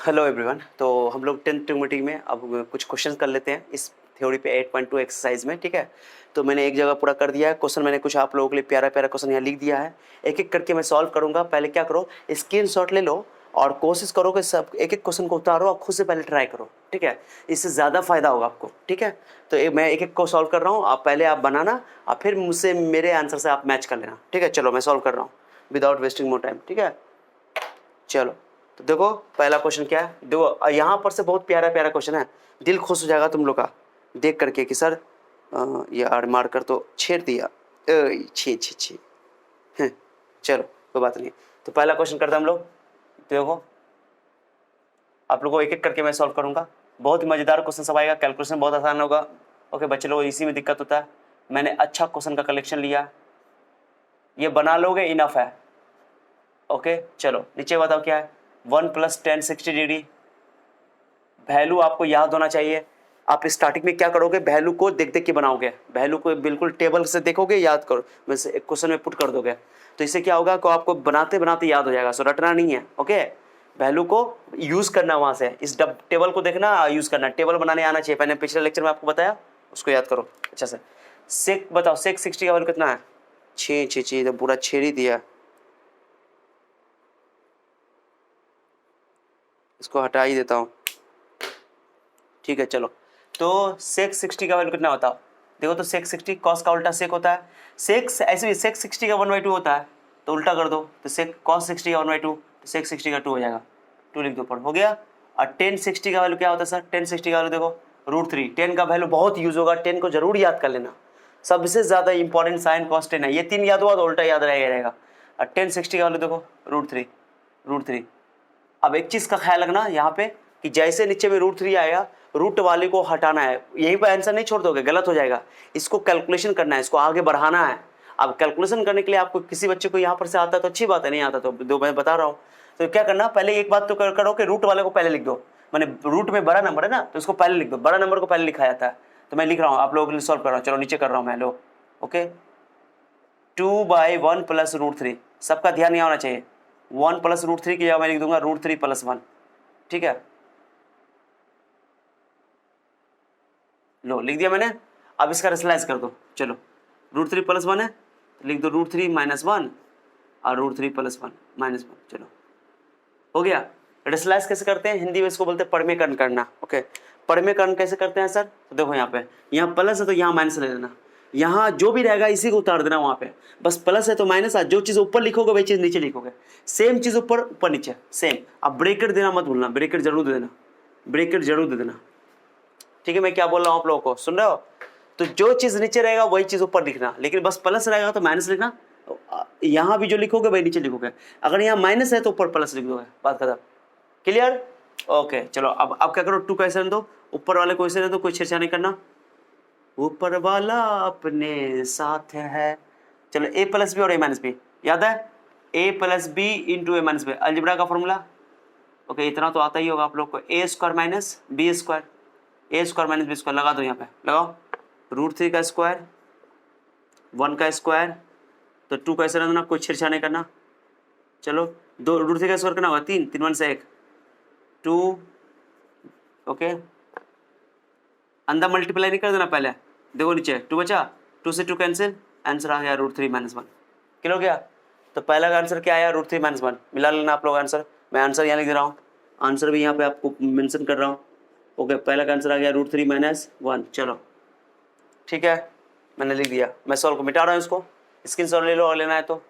Hello everyone. तो हम लोग 10th ट्रिग्नोमेट्री में अब कुछ क्वेश्चन कर लेते हैं इस थ्योरी पे 8.2 एक्सरसाइज में। ठीक है, तो मैंने एक जगह पूरा कर दिया है क्वेश्चन। मैंने कुछ आप लोगों के लिए प्यारा प्यारा क्वेश्चन यहाँ लिख दिया है, एक एक करके मैं सॉल्व करूंगा। पहले क्या करो, स्क्रीनशॉट ले लो और कोशिश करो कि सब एक एक क्वेश्चन को उतारो और खुद से पहले ट्राई करो। ठीक है, इससे ज़्यादा फायदा होगा आपको। ठीक है, तो मैं एक एक को सॉल्व कर रहा हूँ, आप पहले आप बनाना और फिर मुझसे मेरे आंसर से आप मैच कर लेना। ठीक है, चलो मैं सॉल्व कर रहा हूँ विदाउट वेस्टिंग मोर टाइम। ठीक है, चलो तो देखो पहला क्वेश्चन क्या है। देखो यहाँ पर से बहुत प्यारा प्यारा क्वेश्चन है, दिल खुश हो जाएगा तुम लोग का देख करके कि सर ये आड़ मार कर तो छेड़ दिया। छी छी छी। चलो कोई बात नहीं। तो पहला क्वेश्चन करते हैं हम लोग। देखो आप लोगों को एक एक करके मैं सॉल्व करूंगा। बहुत ही मजेदार क्वेश्चन सब आएगा, कैलकुलेशन बहुत आसान होगा। ओके बच्चे लोग, इसी में दिक्कत होता है। मैंने अच्छा क्वेश्चन का कलेक्शन लिया, ये बना लोगे इनफ है। ओके चलो नीचे बताओ क्या है। 1 + tan 60 डिग्री। वैल्यू आपको याद होना चाहिए। आप स्टार्टिंग में क्या करोगे, वैल्यू को देख देख के बनाओगे, वैल्यू को बिल्कुल टेबल से देखोगे, याद करो, वैसे एक क्वेश्चन में पुट कर दोगे तो इससे क्या होगा कि आपको बनाते बनाते याद हो जाएगा। सो रटना नहीं है। ओके, वैल्यू को यूज करना, वहां से इस टेबल को देखना, यूज करना, टेबल बनाने आना चाहिए। मैंने पिछले लेक्चर में आपको बताया, उसको याद करो अच्छा से। सेक बताओ, सेक 60 का वैल्यू कितना है? 6 तो पूरा छेड़ ही दिया, इसको हटा ही देता हूँ। ठीक है चलो, तो सेक 60 का वैल्यू कितना होता है? देखो तो सेक 60 कॉस का उल्टा सेक होता है। सेक ऐसे भी सेक 60 का 1/2 होता है, तो उल्टा कर दो तो सेक कॉस 60 का 1/2, तो सेक 60 का 2 हो जाएगा। 2 लिख दो, पर हो गया। और टेन 60 का वैल्यू क्या होता है सर? टेन 60 का वैल्यू देखो √3। 10 का वैल्यू बहुत यूज होगा, 10 को जरूर याद कर लेना। सबसे ज्यादा इंपॉर्टेंट साइन कॉस 10 है, ये 3 याद हुआ तो उल्टा याद रहेगा। और टेन 60 का वैल्यू देखो √3। अब एक चीज का ख्याल रखना यहाँ पे कि जैसे नीचे में √3 आएगा, रूट वाले को हटाना है। यहीं पर आंसर नहीं छोड़ दोगे, गलत हो जाएगा। इसको कैलकुलेशन करना है, इसको आगे बढ़ाना है। अब कैलकुलेशन करने के लिए आपको किसी बच्चे को यहाँ पर से आता है तो अच्छी बात है, नहीं आता तो दो मैं बता रहा हूँ। तो क्या करना, पहले एक बात तो करो कि रूट वाले को पहले लिख दो। मैंने रूट में बड़ा नंबर है ना, तो उसको पहले लिख दो, बड़ा नंबर को पहले लिखा जाता है। तो मैं लिख रहा हूँ, आप लोगों के लिए सॉल्व कर रहा हूँ। चलो नीचे कर रहा हूँ मैं, लो ओके। 2/1 + √3, सबका ध्यान यहाँ होना चाहिए। 1 + √3 की जगह मैं लिख दूंगा √3 + 1। ठीक है, लो लिख दिया मैंने। अब इसका रेशनलाइज कर दो। चलो √3 + 1 है, लिख दो √3 - 1 और √3 + 1 - 1। चलो हो गया। रेशनलाइज कैसे करते हैं? हिंदी में इसको बोलते हैं परमेकरण करना। ओके, परमेकरण कैसे करते हैं सर? तो देखो यहाँ पे, यहाँ प्लस है तो यहाँ माइनस ले लेना, यहाँ जो भी रहेगा इसी को उतार देना वहां पे। बस प्लस है तो माइनस, जो चीज ऊपर लिखोगे वही चीज नीचे लिखोगे। सेम चीज ऊपर ऊपर नीचे सेम। अब ब्रेकेट देना मत भूलना, ब्रेकेट जरूर दे देना, ब्रेकेट जरूर दे देना। ठीक है, मैं क्या बोल रहा हूँ आप लोगों को, सुन रहे हो? तो जो चीज नीचे रहेगा वही चीज ऊपर लिखना, लेकिन बस प्लस रहेगा तो माइनस लिखना। यहाँ भी जो लिखोगे वही नीचे लिखोगे। अगर यहाँ माइनस है तो ऊपर प्लस लिख दोगे, बात खत्म। क्लियर? ओके चलो, अब क्या करो, 2 का ऐसे दो, ऊपर वाले को ऐसे दो, कोई छेड़छाड़ नहीं करना, ऊपर वाला अपने साथ है। चलो a + b और a - b याद है, a + b × a - b algebra का फॉर्मूला। ओके इतना तो आता ही होगा आप लोग को, a² - b², a² - b² लगा दो, यहाँ पे लगाओ। √3 का स्क्वायर, 1 का स्क्वायर, तो 2 का ऐसे रखना, कोई छेड़छाड़ नहीं करना। चलो दो, √3 का स्क्वायर करना होगा 3, 3 1 से 1 2। ओके, अंदर मल्टीप्लाई नहीं कर देना पहले, देखो नीचे 2 बचा, 2 से 2 कैंसिल, आंसर आ गया √3 - 1। क्लियर हो गया? तो पहला का आंसर क्या आया? √3 - 1। मिला लेना आप लोग आंसर, मैं आंसर यहाँ लिख दे रहा हूँ, आंसर भी यहाँ पे आपको मेंशन कर रहा हूँ। ओके, पहला का आंसर आ गया √3 - 1। चलो ठीक है, मैंने लिख दिया। मैं सॉल्व को मिटा रहा हूँ, इसको स्क्रीनशॉट ले लो और लेना है तो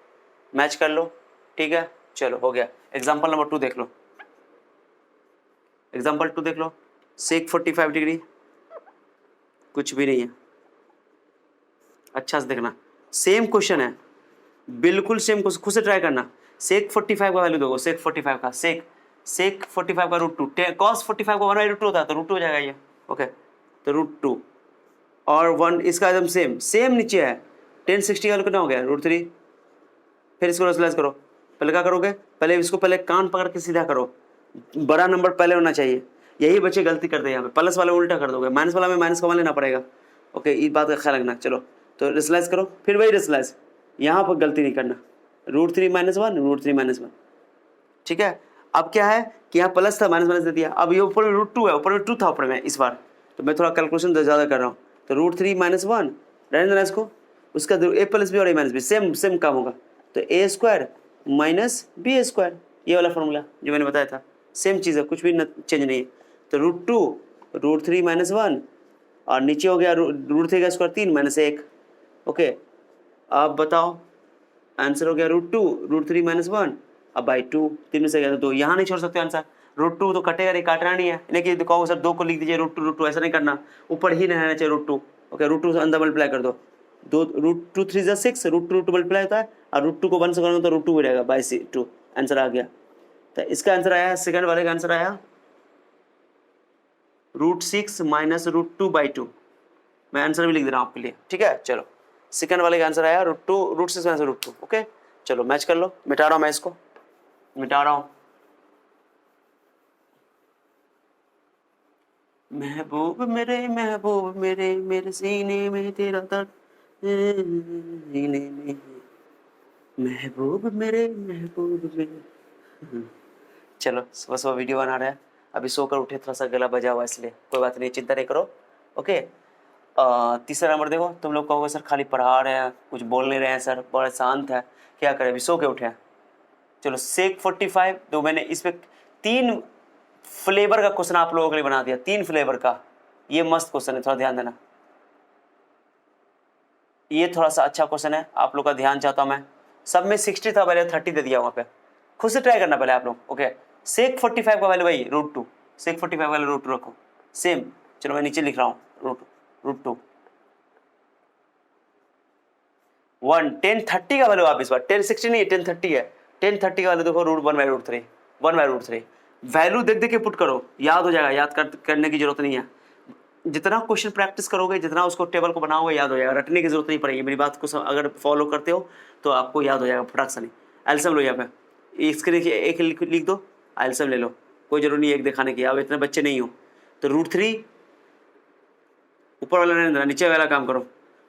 मैच कर लो। ठीक है चलो हो गया। एग्जाम्पल नंबर 2 देख लो, एग्जाम्पल 2 देख लो। सेक 45 डिग्री, कुछ भी नहीं है, अच्छा से देखना, सेम क्वेश्चन है, बिल्कुल सेम क्वेश्चन, खुद से ट्राई करना। सेक 45 का वैल्यू देखो, सेक 45 का, सेक 45 का √2, कॉस 45 का 1/√2 होता है तो √2 हो जाएगा ये। ओके, तो √2 और 1 इसका एकदम सेम सेम नीचे है। 10 60 का कितना हो गया? √3। फिर इसको रेशनलाइज करो, पहले क्या करोगे, पहले इसको पहले कान पकड़ के सीधा करो, बड़ा नंबर पहले होना चाहिए। यही बच्चे गलती करते हैं यहाँ पे, प्लस वाला उल्टा कर दोगे, माइनस वाला में माइनस कमा लेना पड़ेगा। ओके, इस बात का ख्याल रखना। चलो तो रेशनलाइज करो, फिर वही रेशनलाइज, यहाँ पर गलती नहीं करना, √3 - 1 √3 - 1। ठीक है, अब क्या है कि यहाँ प्लस था, माइनस माइनस दे दिया। अब ये ऊपर में √2 है, ऊपर में 2 था ऊपर में इस बार, तो मैं थोड़ा कैलकुलेशन ज़्यादा कर रहा हूँ। तो √3 - 1 रहने देना इसको, उसका a + b और a - b सेम काम होगा। तो a² - b², ये वाला फॉर्मूला जो मैंने बताया था, सेम चीज़ है, कुछ भी चेंज नहीं है। तो √2 √3 - 1 और नीचे हो गया √3 का स्क्वायर 3 - 1। ओके, अब बताओ आंसर हो गया √2 √3 - 1 अब बाई 2, 3 में से गया तो 2, यहाँ नहीं छोड़ सकते आंसर। √2 तो कटेगा नहीं, काटना नहीं है, नहीं कि कहो सर 2 को लिख दीजिए √2 ऐसा नहीं करना, ऊपर ही नहीं रहना चाहिए √2। ओके, √2 से अंदर मल्टीप्लाई कर दो, 2 √2 3 = 6, √2 मल्टीप्लाई होता है और √2 को 1 से करोगे तो √2 हो जाएगा बाई 2, आंसर आ गया। तो इसका आंसर आया, सेकंड वाले का आंसर आया √6 - √2/2। मैं आंसर भी लिख दे रहा हूँ आपके लिए, ठीक है। चलो, सेकंड वाले का आंसर आया √6 - √2। ओके, चलो मैच कर लो, मिटा रहा हूँ मैं इसको, मिटा रहा हूँ। महबूब मेरे मेरे सीने में तेरा दर्द, सीने में महबूब मेरे। चलो, सुबह सुबह वीडियो बना रहे हैं, अभी सोकर उठे, थोड़ा सा गला बजा हुआ इसलिए, कोई बात नहीं, चिंता नहीं करो। ओके, तीसरा नंबर देखो, तुम लोग कहोगे सर खाली पढ़ा रहे हैं, कुछ बोल नहीं रहे हैं सर, बड़ा शांत है, क्या करें, अभी सो के उठे हैं। चलो, सेक 45, तो मैंने इस पे 3 फ्लेवर का क्वेश्चन आप लोगों के लिए बना दिया, 3 फ्लेवर का, ये मस्त क्वेश्चन है, थोड़ा ध्यान देना, ये थोड़ा सा अच्छा क्वेश्चन है, आप लोग का ध्यान चाहता हूं मैं। सब में 60 था, पहले 30 दे दिया वहां पे, खुद से ट्राई करना पहले आप लोग। ओके, सेक 45 का वैल्यू भाई √2, सेक 45 वाले √2 रखो सेम। चलो मैं नीचे लिख रहा हूँ √2 1 1030 का वैल्यू, आप इस बार 1060 नहीं है, 1030 है, 1030 का वैल्यू देखो, √1/√3, 1/√3 वैल्यू देख देख के पुट करो, याद हो जाएगा, याद करने की जरूरत नहीं है। जितना क्वेश्चन प्रैक्टिस करोगे, जितना उसको टेबल को बनाओगे, याद हो जाएगा, रटने की जरूरत नहीं पड़ेगी, मेरी बात को अगर फॉलो करते हो तो आपको याद हो जाएगा फटाक से। नहीं, एल्सियम लो, यहाँ पे इसके नीचे एक लिख दो, एल्सियम ले लो, कोई जरूरी नहीं एक दिखाने की, अब इतने बच्चे नहीं हो। तो √3 ऊपर वाला नहीं देना, नीचे वाला काम करो,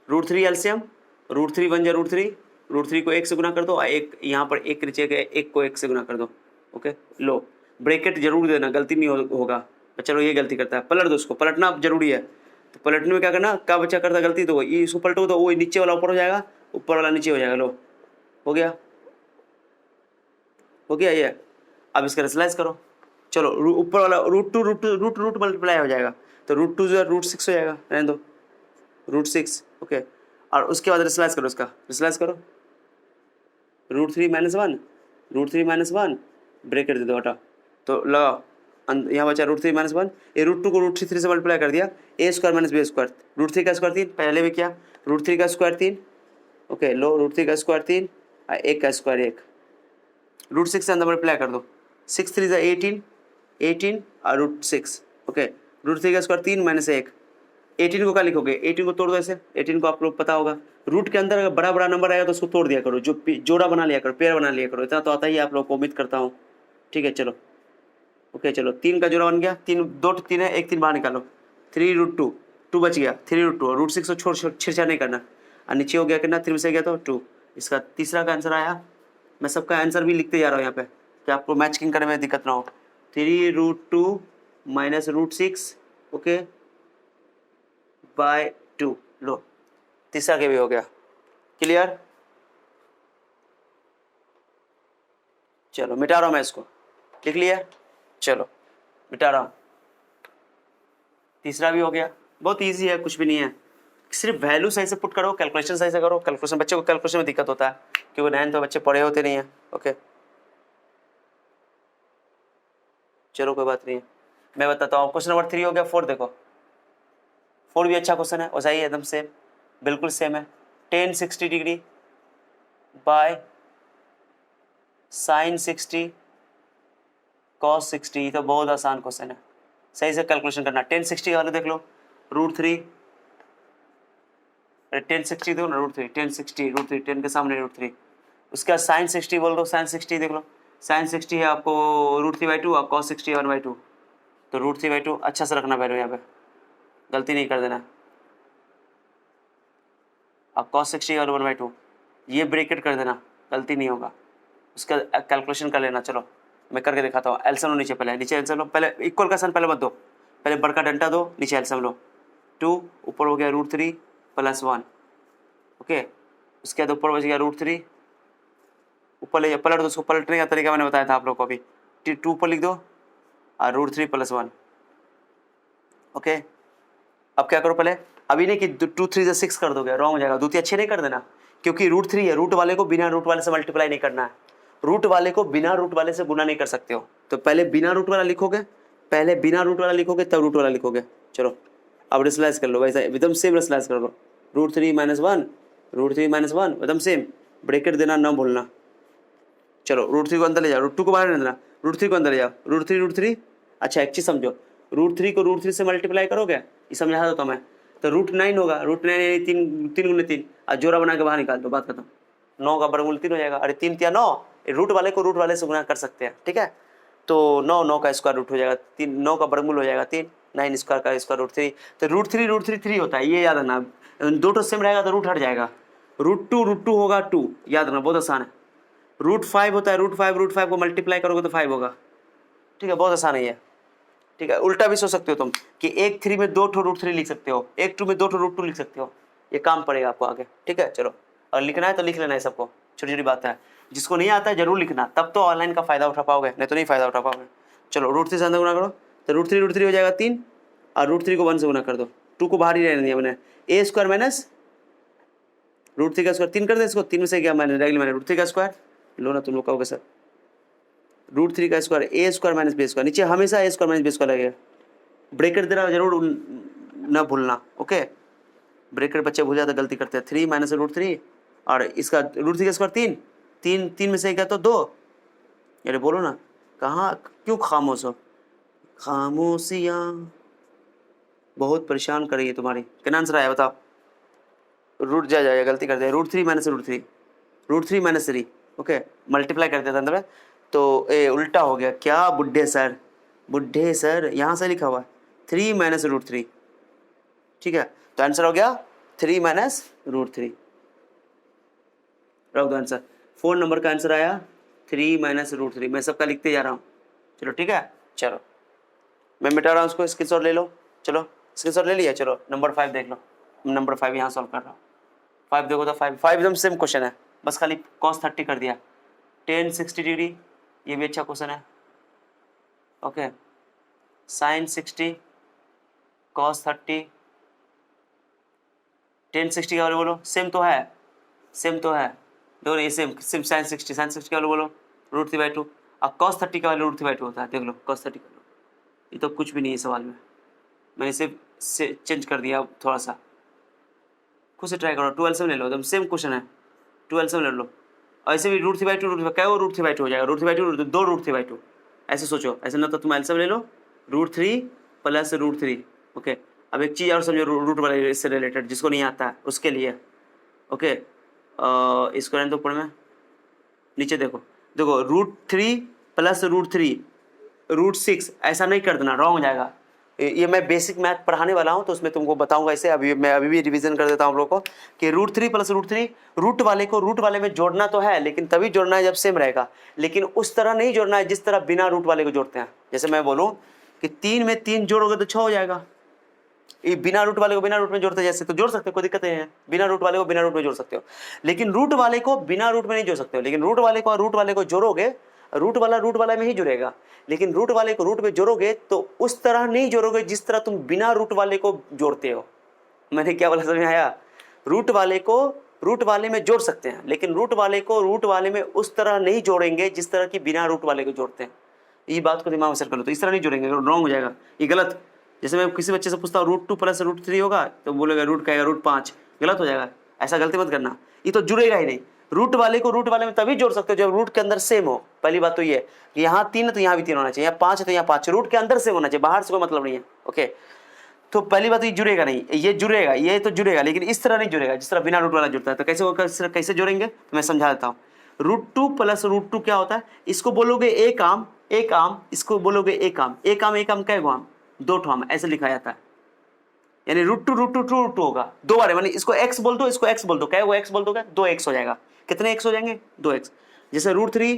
√3 एल्सियम, √3 बन जाए √3, √3 को 1 से गुना कर दो, एक यहाँ पर एक नीचे के 1 को 1 से गुना कर दो। ओके, लो ब्रैकेट जरूर देना, गलती नहीं होगा। चलो, ये गलती करता है, पलट दो उसको, पलटना जरूरी है। तो पलटने में क्या करना, क्या बच्चा करता गलती, तो ये इसको पलटो तो वो नीचे वाला ऊपर हो जाएगा, ऊपर वाला नीचे हो जाएगा। लो, हो गया, हो गया ये। अब इसका रेशनलाइज करो, चलो ऊपर वाला रूट मल्टीप्लाई हो जाएगा, तो √2 जो है √6 हो जाएगा, रहने दो, √6। ओके, और उसके बाद रेशनलाइज करो, इसका रेशनलाइज करो, √3 - 1 √3 - 1 ब्रैकेट दे दो, हटा, तो लगाओ, यहाँ बचा √3 - 1, ये √2 को √3 से मल्टीप्लाई कर दिया, a² - b², √3 का स्क्वायर 3, पहले भी किया, √3 का स्क्वायर 3। ओके, लो √3 का स्क्वायर 3 और 1 का स्क्वायर 1, √6 से अंदर मल्टीप्लाई कर दो, 6 3 18, 18 और √6। ओके, √3 का स्क्वायर 3 - 1, 18 को क्या लिखोगे, 18 को तोड़ दो ऐसे, 18 को आप लोग पता होगा, रूट के अंदर अगर बड़ा बड़ा नंबर आएगा तो उसको तोड़ दिया करो, जो जोड़ा बना लिया करो, पेयर बना लिया करो, इतना तो आता ही है आप लोग को, उम्मीद करता हूँ, ठीक है। चलो, ओके, चलो 3 का जोड़ा बन गया, 3 2 3 है, 1 3 बाहर निकालो, 3 √2, 2 बच गया, 3 √2, √6 को छोड़ छेड़छाड़ नहीं करना, और नीचे हो गया कितना, 3 में से गया तो 2, इसका तीसरा का आंसर आया। मैं सबका आंसर भी लिखते जा रहा हूँ यहाँ पे, कि आपको मैचिंग करने में दिक्कत ना हो, 3 √2 - √6, ओके, बाय 2, लो तीसरा के भी हो गया, क्लियर। चलो मिटा रहा हूँ मैं इसको, लिख लिया, चलो मिटा रहा हूँ, तीसरा भी हो गया, बहुत इजी है, कुछ भी नहीं है, सिर्फ वैल्यू सही से पुट करो, कैलकुलेशन सही से करो, कैलकुलेशन, बच्चे को कैलकुलेशन में दिक्कत होता है क्योंकि 9 तो बच्चे पढ़े होते नहीं है। ओके, चलो कोई बात नहीं है, मैं बताता हूँ, क्वेश्चन नंबर 3 हो गया, 4 देखो, 4 भी अच्छा क्वेश्चन है, और सही है, एकदम सेम, बिल्कुल सेम है, tan 60 degree by sin 60 cos 60, तो बहुत आसान क्वेश्चन है, सही से कैलकुलेशन करना। tan 60 वाले देख लो, √3, 10 60 दो ना, √3 10 60 √3, 10 के सामने √3, उसका sin 60 बोल दो, sin 60 देख लो, sin 60 है आपको √3/2 और cos 60 1/2, तो √3/2 अच्छा से रखना वैल्यू, यहाँ पे गलती नहीं कर देना, और cos 60 और 1/2 ये ब्रैकेट कर देना, गलती नहीं होगा, उसका कैलकुलेशन कर लेना। चलो मैं करके दिखाता हूँ। एलसीएम लो नीचे, पहले नीचे एलसीएम लो, पहले इक्वल का साइन पहले मत दो, पहले बड़का डंटा दो, नीचे एलसीएम लो। 2 ऊपर हो गया √3 + 1, ओके। उसके बाद ऊपर बच गया √3, ऊपर ले पलट दो, उसको पलटने का तरीका मैंने बताया था आप लोग को अभी। 2 ऊपर लिख दो और √3 + 1, ओके। अब क्या करो, पहले अभी नहीं कि 2 3 6 कर दोगे, रॉन्ग हो जाएगा। द्वितीय अच्छे नहीं कर देना, क्योंकि √3 है, रूट वाले को बिना रूट वाले से मल्टीप्लाई नहीं करना है, रूट वाले को बिना रूट वाले से गुना नहीं कर सकते हो। तो पहले बिना रूट वाला लिखोगे, पहले बिना रूट वाला लिखोगे, तब रूट वाला लिखोगे। चलो अब रिस्लाइज कर लो, वैसा एकदम सेम रिस्लाइज कर लो। √3 - 1, √3 - 1 एकदम सेम, ब्रैकेट देना ना भूलना। चलो √3 को अंदर ले जाओ, √2 को बाहर नहीं देना, √3 को अंदर ले जाओ। √3 अच्छा एक चीज समझो, √3 को √3 से मल्टीप्लाई करोगे, ये समझा देता हूँ मैं, तो √9 होगा। √9 यानी 3 × 3, और जोड़ा बना के बाहर निकाल दो, बात खत्म। 9 का वर्गमूल 3 हो जाएगा। अरे 3 × 9, रूट वाले को रूट वाले से गुना कर सकते हैं, ठीक है। तो 9 का स्क्वायर रूट हो जाएगा 3, 9 का वर्गमूल हो जाएगा 3, 9 स्क्वायर का स्क्वायर √3। तो √3 3 होता है, ये याद रखना। दो तो सेम रहेगा तो रूट हट जाएगा। √2 होगा 2, याद रखना, बहुत आसान है। √5 होता है, √5 को मल्टीप्लाई करोगे तो 5 होगा, ठीक है, बहुत आसान है ये, ठीक है। उल्टा भी सोच सकते हो तुम कि एक 3 में 2 ठो √3 लिख सकते हो, एक 2 में 2 ठो √2 लिख सकते हो, ये काम पड़ेगा आपको आगे, ठीक है। चलो, और लिखना है तो लिख लेना है सबको, छोटी छोटी बात है। जिसको नहीं आता है जरूर लिखना, तब तो ऑनलाइन का फायदा उठा पाओगे, नहीं तो नहीं फायदा उठा पाओगे। चलो √3 से अंदर गुना करो, तो √3 हो जाएगा 3, और √3 को 1 से गुना कर दो, 2 को बाहर ही रहने दिया मैंने। a² - √3 का स्क्वायर 3 कर दे इसको, 3 में से क्या मैंने रेगुलर मैंने √3 का स्क्वायर लो ना, तुम लोग कहोगे सर √3 का स्क्वायर a² - b², नीचे हमेशा a² - b² लगेगा। ब्रैकेट दे रहा जरूर ना भूलना, ओके। ब्रैकेट बच्चे भूल जाते, गलती करते हैं। 3 - √3, और इसका √3 का स्क्वायर 3 में से क्या तो 2, अरे बोलो ना, कहाँ क्यों खामोश हो? खामोशियाँ बहुत परेशान कर रही है तुम्हारी। क्या आंसर आया बताओ? रूट जा गलती कर दिया, √3 - √3, √3 - 3, ओके, मल्टीप्लाई कर दिया था अंदर में, तो ए उल्टा हो गया। क्या बुढ़े सर यहाँ से लिखा हुआ 3 - √3, ठीक है। तो आंसर हो गया 3 - √3, रख दो आंसर। 4 नंबर का आंसर आया 3 - √3। मैं सबका लिखते जा रहा हूँ, चलो ठीक है। चलो मैं मिटा रहा हूँ उसको, स्क्रीनशॉट ले लो। चलो स्क्रीनशॉट ले लिया, चलो नंबर 5 देख लो। नंबर 5 यहाँ सॉल्व कर रहा हूँ। 5 देखो तो 5 एकदम सेम क्वेश्चन है, बस खाली cos 30 कर दिया। tan 60 डिग्री, ये भी अच्छा क्वेश्चन है, ओके। sin 60 cos 30, tan 60 का वैल्यू बोलो, सेम तो है देखो ये सेम sin 60 का वैल्यू बोलो √3/2, और cos 30 का वैल्यू √3/2 होता है, देख लो cos 30 का। ये तो कुछ भी नहीं है सवाल में, मैंने सिर्फ चेंज कर दिया थोड़ा सा। खुद से ट्राई करो, 2 एलसीएम ले लो, एकदम सेम क्वेश्चन है, 2 एलसीएम ले लो। और ऐसे भी √3/2 क्या वो √3/2 हो जाएगा, √3/2 2 √3/2, ऐसे सोचो, ऐसे ना तो तुम एलसीएम ले लो √3 + √3, ओके। अब एक चीज़ और समझो रूट वाले इससे रिलेटेड, जिसको नहीं आता है उसके लिए, ओके। इसको रहने दो ऊपर में, नीचे देखो √3 + √3 √6, ऐसा नहीं कर देना, रॉन्ग हो जाएगा। ये मैं बेसिक मैथ पढ़ाने वाला हूँ तो उसमें तुमको बताऊंगा इसे। मैं अभी भी रिवीजन कर देता हूँ आप लोगों को कि √3 + √3, रूट वाले को रूट वाले में जोड़ना तो है, लेकिन तभी जोड़ना है जब सेम रहेगा, लेकिन उस तरह नहीं जोड़ना है जिस तरह बिना रूट वाले को जोड़ते हैं। जैसे मैं बोलूँ कि 3 में 3 जोड़ोगे तो 6 हो जाएगा, ये बिना रूट वाले को बिना रूट में जोड़ते जैसे तो जोड़ सकते हो, कोई दिक्कत नहीं है। बिना रूट वाले को बिना रूट में जोड़ सकते हो, लेकिन रूट वाले को बिना रूट में नहीं जोड़ सकते हो। लेकिन रूट वाले को और रूट वाले को जोड़ोगे, रूट वाला में ही जुड़ेगा, लेकिन रूट वाले को रूट में जोड़ोगे तो उस तरह नहीं जोड़ोगे जिस तरह तुम बिना रूट वाले को जोड़ते हो। मैंने क्या बोला, समझ में आया? रूट वाले को रूट वाले में जोड़ सकते हैं, लेकिन रूट वाले को रूट वाले में उस तरह नहीं जोड़ेंगे जिस तरह की बिना रूट वाले को जोड़ते हैं। ये बात को दिमाग में सेट कर लो, तो इस तरह नहीं जोड़ेंगे, रॉन्ग हो जाएगा, ये गलत। जैसे मैं किसी बच्चे से पूछता हूँ √2 + √3 होगा, तो बोलेगा रूट कहेगा √5, गलत हो जाएगा, ऐसा गलती मत करना, ये तो जुड़ेगा ही नहीं। रूट वाले को रूट वाले में तभी जोड़ सकते हो जब रूट के अंदर सेम हो। पहली बात तो ये कि यहाँ 3 है तो यहाँ भी 3 होना चाहिए, यहाँ 5 है तो यहाँ 5, रूट के अंदर सेम होना चाहिए, बाहर से कोई मतलब नहीं है, ओके। तो पहली बात तो ये जुड़ेगा नहीं, ये जुड़ेगा, ये तो जुड़ेगा, लेकिन इस तरह नहीं जुड़ेगा जिस तरह बिना रूट वाला जुड़ता है। तो कैसे जोड़ेंगे, तो मैं समझा देता हूँ। √2 + √2 क्या होता है, इसको बोलोगे एक आम, इसको बोलोगे एक आम कै गो आम, 2 ठो आम, ऐसे लिखा जाता है। यानी √2 होगा 2 बार, यानी इसको x बोल दो, इसको x बोल दो, क्या वो x बोल दोगे 2x हो जाएगा। कितने x हो जाएंगे, 2x। जैसे √3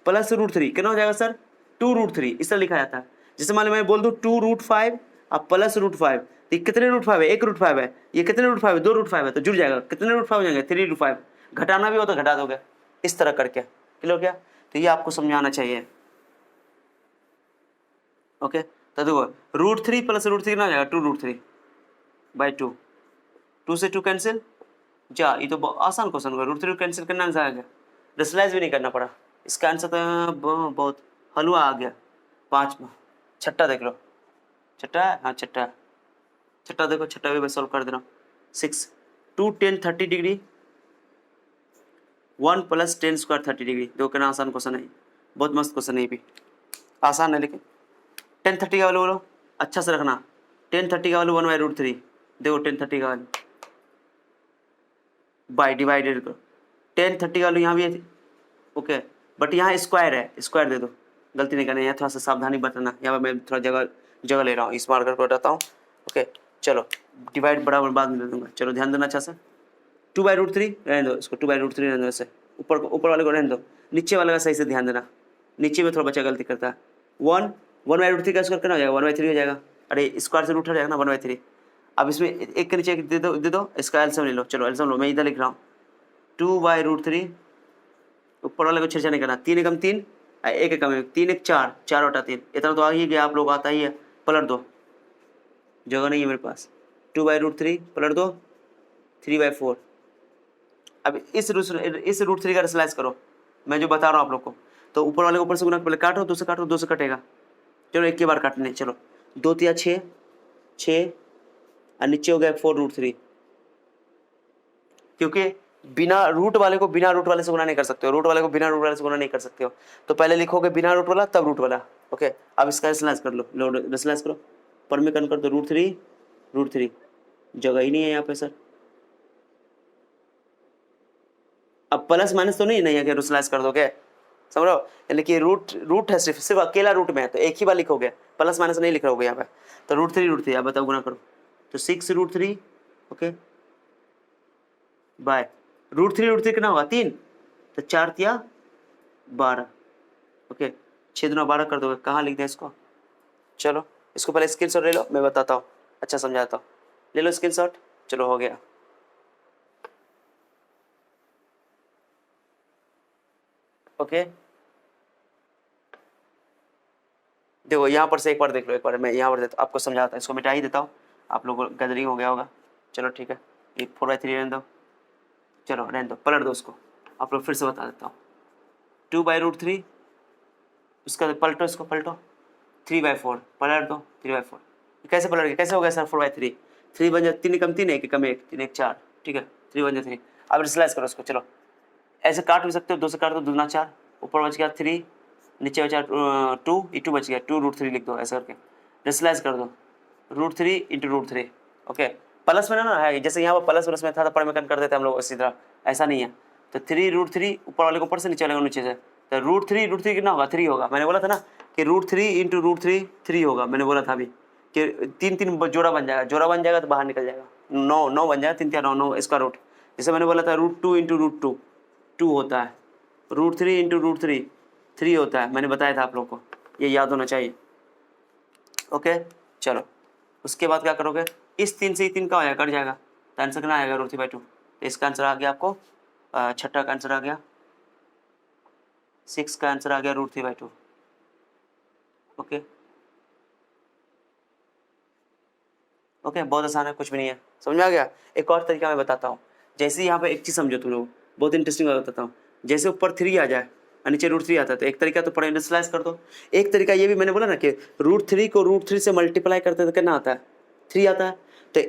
+ √3 कितना हो जाएगा सर, 2√3 इस तरह लिखा जाता है। जैसे मान लो मैं बोल दूं 2√5 अब प्लस √5, तो कितने √5 है? 1√5 है। ये कितने √5 है? 2√5 है, तो जुड़ जाएगा। कितने √5 हो जाएंगे? 3√5। घटाना भी हो तो घटा दोगे इस तरह करके। क्लियर हो गया? तो ये आपको समझाना चाहिए। ओके, तो देखो √3 प्लस √3 कितना हो जाएगा? 2√3/2। 2 से 2 कैंसिल जा, ये तो आसान क्वेश्चन होगा। √3 कैंसिल करना आंसर आ गया, रेशनलाइज भी नहीं करना पड़ा। इसका आंसर तो बहुत हलवा आ गया। 5 में छठा देख लो, छठा है, हाँ छठा है। छठा देखो, छठा भी मैं सॉल्व कर दे रहा हूँ। 6 2 10 30 डिग्री 1 + 10 स्क्वायर 30 डिग्री। देखो कितना आसान क्वेश्चन है, बहुत मस्त क्वेश्चन है। ये भी आसान है, लेकिन 10 30 का वैल्यू बोलो अच्छा से रखना। 10 30 का वैल्यू 1/√3। देखो 10 30 का वैल्यू बाई डिवाइडेड करो। 10 30 का वैल्यू यहाँ भी है, ओके, बट यहाँ स्क्वायर है, स्क्वायर दे दो। गलती नहीं करना, यहाँ थोड़ा सा सावधानी बरतना। यहाँ पर मैं थोड़ा जगह ले रहा हूँ, इस मार्कर को हटाता हूँ। ओके चलो, डिवाइड बराबर बाद में दे दूंगा। चलो ध्यान देना अच्छा से। 2/√3 रहने दो, इसको 2/√3 रहने दो। ऐसे ऊपर वाले को रहने दो, नीचे वाले का सही से ध्यान देना। नीचे में थोड़ा बच्चा गलती करता है। 1/√3 का स्क्वायर कितना हो जाएगा? 1/3 हो जाएगा। अरे स्क्वायर से रूट हट जाएगा ना, 1/3। अब इसमें एक के नीचे एक दे दो, इसका एलसीएम ले लो। चलो एलसीएम लो, मैं इधर लिख रहा हूँ 2/√3। ऊपर वाले को छेड़ा नहीं करना। 3 एकम 3, 1 एकम 1, 3 1 4, 4 बटा 3। इतना तो आ ही गया, आप लोग आता ही है। पलट दो, जगह नहीं है मेरे पास। 2/√3 पलट दो, 3/4। अब इस √3 का रेशनलाइज करो, मैं जो बता रहा हूँ आप लोग को। तो ऊपर वाले को ऊपर से गुना, पहले काटो, 2 से काटो, 2 से कटेगा। चलो एक के बार काटने। चलो 2 तिया 6 6 और नीचे हो गया 4√3। क्योंकि बिना रूट वाले को बिना रूट वाले से गुना नहीं कर सकते हो, रूट वाले को बिना रूट वाले से गुना नहीं कर सकते हो। तो पहले लिखोगे बिना रूट वाला तब रूट वाला। ओके, अब इसका रेशनलाइज कर लो, रेशनलाइज करो। पर में कन कर दो √3 जगह ही नहीं है यहाँ पे सर। अब प्लस माइनस तो नहीं है कि रेशनलाइज कर दोगे, समझ रहे हो? यानी कि रूट है, सिर्फ अकेला रूट में है, तो एक ही बार लिखोगे, प्लस माइनस नहीं लिख रहोगे यहाँ पे। तो √3 अब बताओ गुना करो, तो 6√3 ओके बाय √3 कितना होगा? 3, तो 4 तिया 12। ओके, 6 दूना 12 कर दोगे। कहाँ लिख दें इसको? चलो इसको पहले स्क्रीनशॉट ले लो, मैं बताता हूँ, अच्छा समझाता हूँ। ले लो स्क्रीनशॉट। चलो हो गया। ओके देखो यहाँ पर से एक बार देख लो, एक बार मैं यहाँ पर देता आपको समझाता हूँ। इसको मिटा ही देता हूँ, आप लोगों को गैदरिंग हो गया होगा। चलो ठीक है, ये 4/3 रहने दो। चलो रहने दो, पलट दो उसको, आप लोग फिर से बता देता हूँ। 2/√3 उसका पलटो, इसको पलटो। 3/4 पलट दो, 3/4। कैसे पलट गया? कैसे हो गया सर 4/3? 3 बन जाए, 3 एकम 3 1 एकम 1, 3 1 4, ठीक है, 3 बन जाए 3। अब रिस्लाइज करो उसको। चलो ऐसे काट भी सकते हो, 2 से काट दो, 2 दूना 4, ऊपर बच गया 3, नीचे बचा 2, ये 2 बच गया, 2√3 लिख दो ऐसे करके। रिस्लाइज कर दो, √3 × √3। ओके, प्लस में ना है, जैसे यहाँ पर प्लस में था तो पर में कर देते हम लोग इसी तरह, ऐसा नहीं है। तो 3√3 ऊपर वाले को ऊपर से, नीचे वाले को नीचे से। तो √3 कितना होगा? 3 होगा। मैंने बोला था ना कि √3 × √3 3 होगा। मैंने बोला था अभी कि 3 3 जोड़ा बन जाएगा, जोड़ा बन जाएगा तो बाहर निकल जाएगा। 9 बन जाएगा, 3 3 9 9 इसका रूट। जैसे मैंने बोला था √2 × √2 2 होता है, √3 × √3 3 होता है। मैंने बताया था आप लोग को, ये याद होना चाहिए। ओके चलो उसके बाद क्या करोगे? इस 3 से 3 का हो जाएगा, कट जाएगा, तो आंसर कितना आएगा? √3/2। तो इसका आंसर आ गया आपको, छठा का आंसर आ गया, 6 का आंसर आ गया √3/2। ओके ओके, बहुत आसान है, कुछ भी नहीं है, समझ में आ गया। एक और तरीका मैं बताता हूँ। जैसे यहाँ पे एक चीज़ समझो तुम लोग, बहुत इंटरेस्टिंग बात बताता हूँ। जैसे ऊपर 3 आ जाए और नीचे √3 आता है, तो एक तरीका तो पढ़े इंडस्ट्रियलाइज कर दो। एक तरीका ये भी मैंने बोला ना कि √3 को √3 से मल्टीप्लाई करते तो कितना आता है? 3 आता है। तो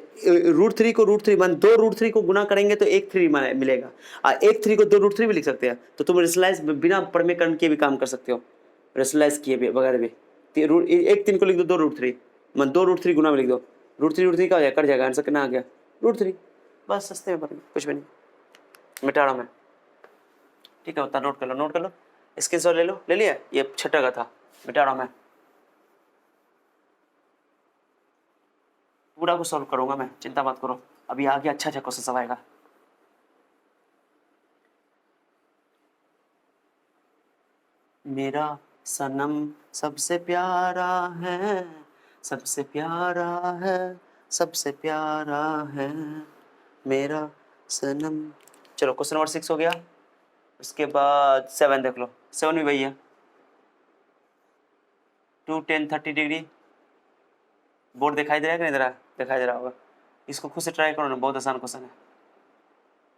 √3 को √3 मान 2 √3 को गुना करेंगे तो 1 3 मिलेगा, और 1 3 को 2 √3 भी लिख सकते हैं। तो तुम रेशनलाइज बिना प्रमेयकरण के भी काम कर सकते हो, रेशनलाइज किए भी बगैर भी। 1 3 को लिख दो 2 √3 मान 2 √3 गुना में लिख दो, √3 का हो जाएगा, कट जाएगा, आंसर कितना आ गया? √3। बस सस्ते में पढ़, कुछ भी नहीं, मिटा रहा मैं। ठीक है, उतना नोट कर लो, नोट कर लो, स्क्रीनशॉट ले लो। ले लिया? ये छठा का था, मिटा रहा मैं, पूरा को सॉल्व करूंगा मैं, चिंता मत करो। अभी आगे अच्छा क्वेश्चन सब आएगा। मेरा सनम सबसे प्यारा है, सबसे प्यारा है, सबसे प्यारा है मेरा सनम। चलो क्वेश्चन नंबर 6 हो गया। उसके बाद 7 देख लो। 7 भी वही है, 2 10 30 डिग्री। बोर्ड दिखाई दे रहा है कि नहीं दे रहा है? दिखाई दे रहा होगा। इसको खुद से ट्राई करो ना, बहुत आसान क्वेश्चन है,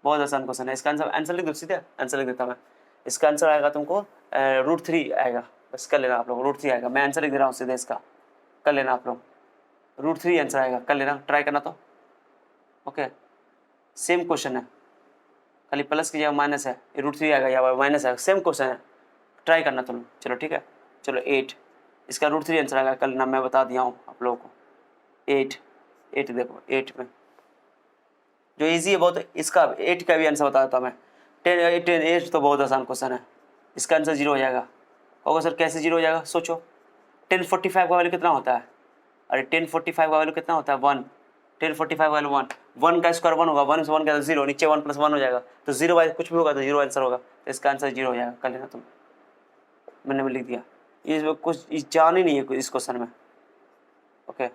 बहुत आसान क्वेश्चन है। इसका आंसर लिख दो, सीधे आंसर लिख देता मैं। इसका आंसर आएगा तुमको √3 आएगा, बस कर लेना आप लोग। √3 आएगा, मैं आंसर लिख दे रहा हूँ सीधे इसका, कर लेना आप लोग। √3 आंसर आएगा, कर लेना, ट्राई करना तो। ओके, सेम क्वेश्चन है, खाली प्लस की जगह माइनस है, √3 आएगा या माइनस आएगा, सेम क्वेश्चन है, ट्राई करना तुम। चलो ठीक है। चलो 8, इसका √3 आंसर आएगा, कल ना मैं बता दिया हूँ आप लोगों को। 8 देखो, 8 में जो इजी है बहुत, इसका 8 का भी आंसर बता देता मैं। 8 तो बहुत आसान क्वेश्चन है, इसका आंसर 0 हो जाएगा। होगा सर कैसे 0 हो जाएगा? सोचो, 1045 का वैल्यू कितना होता है? अरे 1045 का वैल्यू कितना होता है? 1। 1045 का वैल्यू 1, 1 का स्क्वायर 1 होगा, 1 से 1 का 0, नीचे 1 + 1 हो जाएगा, तो 0 बाय कुछ भी होगा तो 0 आंसर होगा, तो इसका आंसर 0 हो जाएगा, कर लेना तुम। मैंने भी लिख दिया, इसमें कुछ जान ही नहीं है इस क्वेश्चन में। ओके,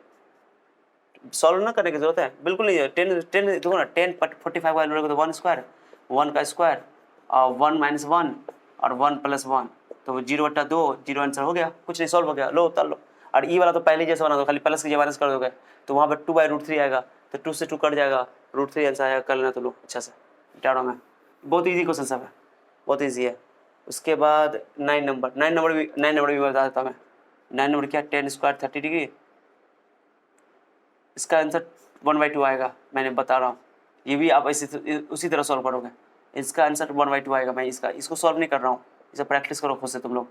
सॉल्व ना करने की जरूरत है, बिल्कुल नहीं है। 10 देखो ना, 1045 का वैल्यू तो 1 स्क्वायर, 1 का स्क्वायर और 1 - 1 और 1 + 1, तो 0/2, 0 आंसर हो गया, कुछ नहीं, सॉल्व हो गया, लो उतार लो। और ई वाला तो पहले जैसा बना दो, खाली प्लस की जगह माइनस कर दोगे, तो वहाँ पर 2/√3 आएगा, तो 2 से 2 कट जाएगा, √3 आंसर आएगा, कर लेना तो लो अच्छा से, टाड़ो में। बहुत ईजी क्वेश्चन सब है, बहुत ईजी है। उसके बाद 9 नंबर, 9 नंबर भी बता देता मैं। 9 नंबर क्या? 10 स्क्वायर 30 डिग्री, इसका आंसर 1/2 आएगा, मैंने बता रहा हूँ। ये भी आप उसी तरह सॉल्व करोगे, इसका आंसर 1/2 आएगा। मैं इसको सॉल्व नहीं कर रहा हूँ, इसे प्रैक्टिस करो खुद से तुम लोग।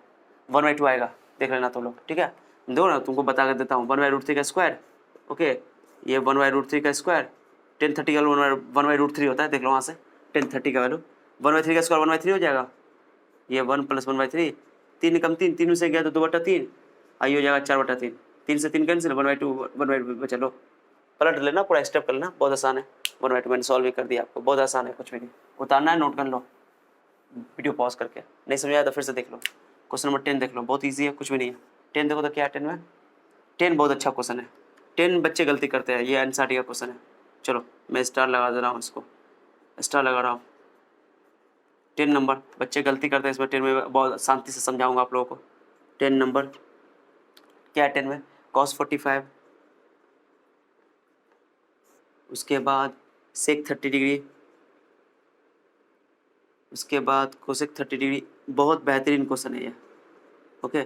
1/2 आएगा, देख लेना तुम लोग, ठीक है। दो ना, तुमको बता कर देता हूँ। 1/√3 का स्क्वायर, ओके, ये 1/√3 का स्क्वायर, 1030 का 1/√3 होता है, देख लो वहाँ से। 1030 का वैल्यू 1/3 का स्क्वायर 1/3 हो जाएगा, ये 1 + 1/3, 3 कम 3, 3 से गया तो 2/3, आई हो जाएगा 4/3, 3 से 3 कैंसिल, 1/2 चलो पलट लेना, पूरा स्टेप कर लेना, बहुत आसान है। 1/2 मैंने सॉल्व भी कर दिया आपको, बहुत आसान है, कुछ भी नहीं। उतारना है, नोट कर लो, वीडियो पॉज करके, नहीं समझ आया तो फिर से देख लो। क्वेश्चन नंबर 10 देख लो, बहुत ईजी है, कुछ भी नहीं है। 10 देखो तो क्या है 10 में? 10 बहुत अच्छा क्वेश्चन है, 10 बच्चे गलती करते हैं, ये एनसीईआरटी का क्वेश्चन है। चलो मैं स्टार लगा दे रहा हूँ, इसको स्टार लगा रहा हूँ। 10 नंबर बच्चे गलती करते हैं इसमें, 10 में बहुत शांति से समझाऊंगा आप लोगों को। 10 नंबर क्या है 10 में? cos 45, उसके बाद sec 30 डिग्री, उसके बाद कोसेक 30 डिग्री। बहुत बेहतरीन क्वेश्चन है ये, ओके,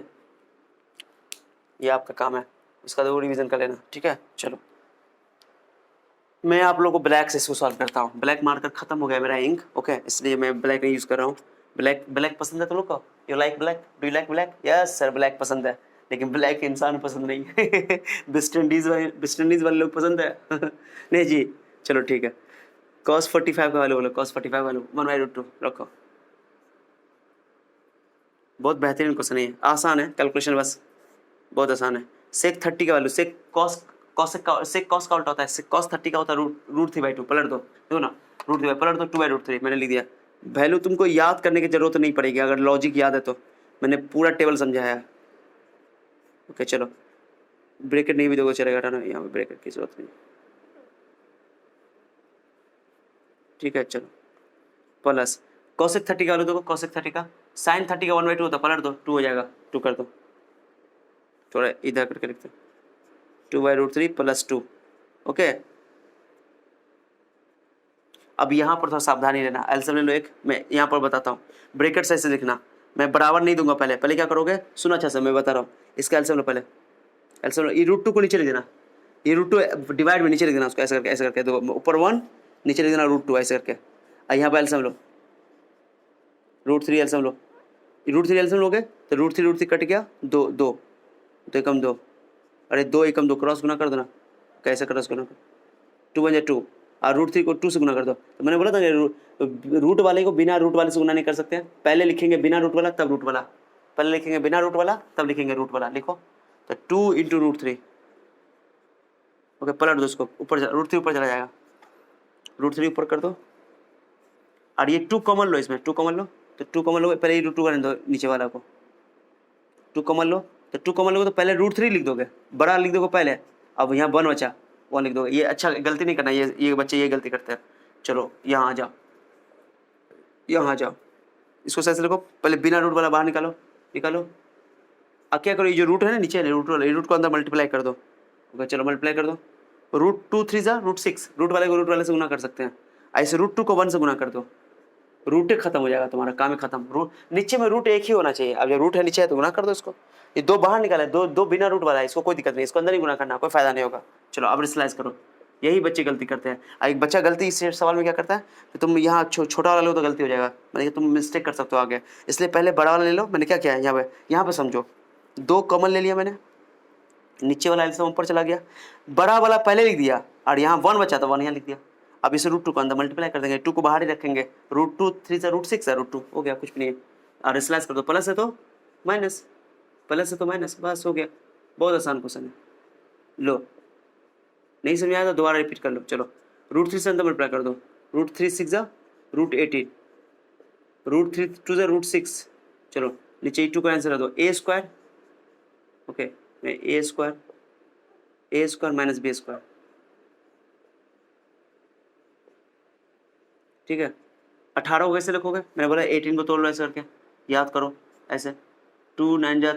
ये आपका काम है, इसका तो रिवीजन कर लेना, ठीक है। चलो मैं आप लोगों को ब्लैक से इसको सॉल्व करता हूँ। ब्लैक मार्कर खत्म हो गया मेरा इंक, ओके, इसलिए मैं ब्लैक नहीं यूज़ कर रहा हूँ। ब्लैक पसंद है तुम लोग को? You like black? Do you like black? Yes sir, black पसंद है, लेकिन ब्लैक इंसान पसंद नहीं है। वेस्ट इंडीज़ वाले लोग पसंद है। नहीं जी, चलो ठीक है। cos 45 का वैल्यू बोलो, cos 45 वैल्यू 1/√2 रखो। बहुत बेहतरीन क्वेश्चन है, आसान है, कैलकुलेशन बस बहुत आसान है। sec 30 का वैल्यू, sec cos का उल्टा होता है, sec cos 30 का होता है √3/2, पलट दो, देखो ना, √3 पलट दो, 2/√3 मैंने लिख दिया। वैल्यू तुमको याद करने की जरूरत नहीं पड़ेगी, अगर लॉजिक याद है तो। मैंने पूरा टेबल समझाया है, ओके। चलो ब्रैकेट नहीं भी दोगे चलेगा, हटाना, यहाँ पे ब्रैकेट की जरूरत नहीं, ठीक है। चलो प्लस cosec 30 का वैल्यू देखो, cosec 30 का, sin 30 का 1/2 होता है, पलट दो, 2 हो जाएगा, 2 कर दो, थोड़ा इधर करके लिखते, 2/√3 + 2, ओके। अब यहाँ पर थोड़ा सावधानी लेना, एलसीएम ले लो एक, मैं यहाँ पर बताता हूँ, ब्रैकेट से ऐसे लिखना, मैं बराबर नहीं दूंगा, पहले क्या करोगे, सुनो अच्छा से, मैं बता रहा हूँ। इसका एलसीएम लो, पहले एलसीएम लो, ये √2 को नीचे लिख देना, ये √2 डिवाइड में नीचे लिख देना, उसको ऐसे करके दो, ऊपर 1 नीचे लिख देना √2 ऐसे करके, और यहाँ पर एलसीएम लो, √3 एलसीएम लो, √3 एलसीएम लोगे तो √3 कट गया, 2 2 तो एकम 2, अरे 2 एकम 2 क्रॉस गुना कर देना, कैसे क्रॉस गुना कर, 2 बन जाए 2, और √3 को 2 से गुना कर दो। तो मैंने बोला था रूट वाले को बिना रूट वाले से गुना नहीं कर सकते हैं, पहले लिखेंगे बिना रूट वाला तब रूट वाला, पहले लिखेंगे बिना रूट वाला तब लिखेंगे रूट वाला, लिखो तो 2 × √3, ओके, पलट दो उसको, ऊपर √3 ऊपर चला जाएगा, √3 ऊपर कर दो, और ये 2 कॉमन लो, इसमें 2 कॉमन लो, तो 2 कॉमन लो, पहले ही √2 करने दो नीचे वाला को, 2 कॉमन लो, तो 2 कॉमन लो तो पहले √3 लिख दोगे, बड़ा लिख दोगे पहले, अब यहाँ 1 बचा, 1 लिख दोगे। ये अच्छा गलती नहीं करना, ये बच्चे ये गलती करते हैं। चलो यहाँ आ जाओ, यहाँ आ जाओ, इसको सही से लिखो, पहले बिना रूट वाला बाहर निकालो, निकालो। अब क्या करो, ये जो रूट है ना नीचे रूट वाला, रूट को अंदर मल्टीप्लाई कर दो। ओके चलो मल्टीप्लाई कर दो, √2 3 √6, रूट वाले को रूट वाले से गुना कर सकते हैं, ऐसे √2 को 1 से गुना कर दो, रूट एक खत्म हो जाएगा, तुम्हारा काम ही खत्म। रूट नीचे में रूट एक ही होना चाहिए, अब जब रूट है नीचे है तो गुना कर दो इसको। ये 2 बाहर निकाला है, दो बिना रूट वाला है, इसको कोई दिक्कत नहीं, इसको अंदर ही गुना करना, कोई फायदा नहीं होगा। चलो अब रिस्लाइज करो, यही बच्चे गलती करते हैं। एक बच्चा गलती इस सवाल में क्या करता है कि तुम यहाँ छोटा वाला लो तो गलती हो जाएगा, मतलब तुम मिस्टेक कर सकते हो आगे, इसलिए पहले बड़ा वाला ले लो। मैंने क्या किया है यहाँ पे समझो, 2 कॉमन ले लिया मैंने, नीचे वाला एल्सियम ऊपर चला गया, बड़ा वाला पहले लिख दिया और यहाँ 1 बचा तो 1 यहाँ लिख दिया। अब इसे √2 को अंदर मल्टीप्लाई कर देंगे, 2 को बाहर ही रखेंगे, √2 3 से √6 है, √2 हो गया, कुछ भी नहीं है। और स्लैश कर दो, प्लस है तो माइनस, प्लस है तो माइनस, बस हो गया। बहुत आसान क्वेश्चन है। लो नहीं समझ आया तो दोबारा रिपीट कर लो। चलो √3 से अंदर मल्टीप्लाई कर दो, √3 6 जा √18, √3 2 जा √6। चलो नीचे 2 का आंसर है दो, a², okay a² minus b², ठीक है। 18 को कैसे लिखोगे, मैंने बोला 18 को तोड़ लो ऐसे करके, याद करो ऐसे, 2 9 जा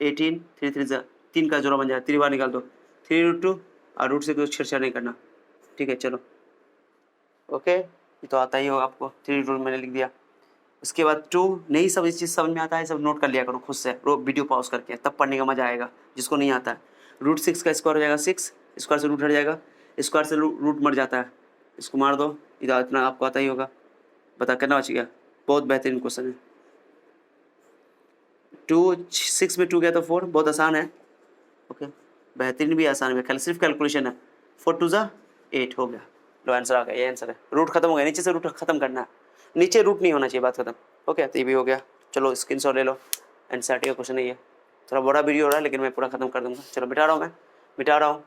18, 3 3 जा 3 का जोड़ा बन जाए, 3 बार निकाल दो, 3√2 और रूट से कुछ छेड़छाड़ नहीं करना, ठीक है। चलो ओके, ये तो आता ही होगा आपको, 3√2 मैंने लिख दिया। उसके बाद 2 नहीं, सब इस चीज़ समझ में आता है, सब नोट कर लिया करो खुद से, वीडियो पॉज करके, तब पढ़ने का मजा आएगा। जिसको नहीं आता है, √6 का स्क्वायर हो जाएगा 6, स्क्वायर से रूट हट जाएगा, स्क्वायर से रूट मर जाता है, इसको मार दो, इधर इतना आपको आता ही होगा। बता करना बच गया, बहुत बेहतरीन क्वेश्चन है। 6 में 2 गया तो 4, बहुत आसान है, ओके बेहतरीन भी आसान है, सिर्फ कैलकुलेशन है। 4 2 जा 8 हो गया, लो आंसर आ गया, ये आंसर है। रूट खत्म हो गया, नीचे से रूट खत्म करना है, नीचे रूट नहीं होना चाहिए, बात खत्म। ओके तो ये भी हो गया। चलो स्क्रीनशॉट ले लो, एनसीईआरटी का क्वेश्चन है ये, थोड़ा बड़ा वीडियो हो रहा है लेकिन मैं पूरा खत्म कर दूंगा। चलो मिटा रहा हूँ, मैं मिटा रहा हूँ,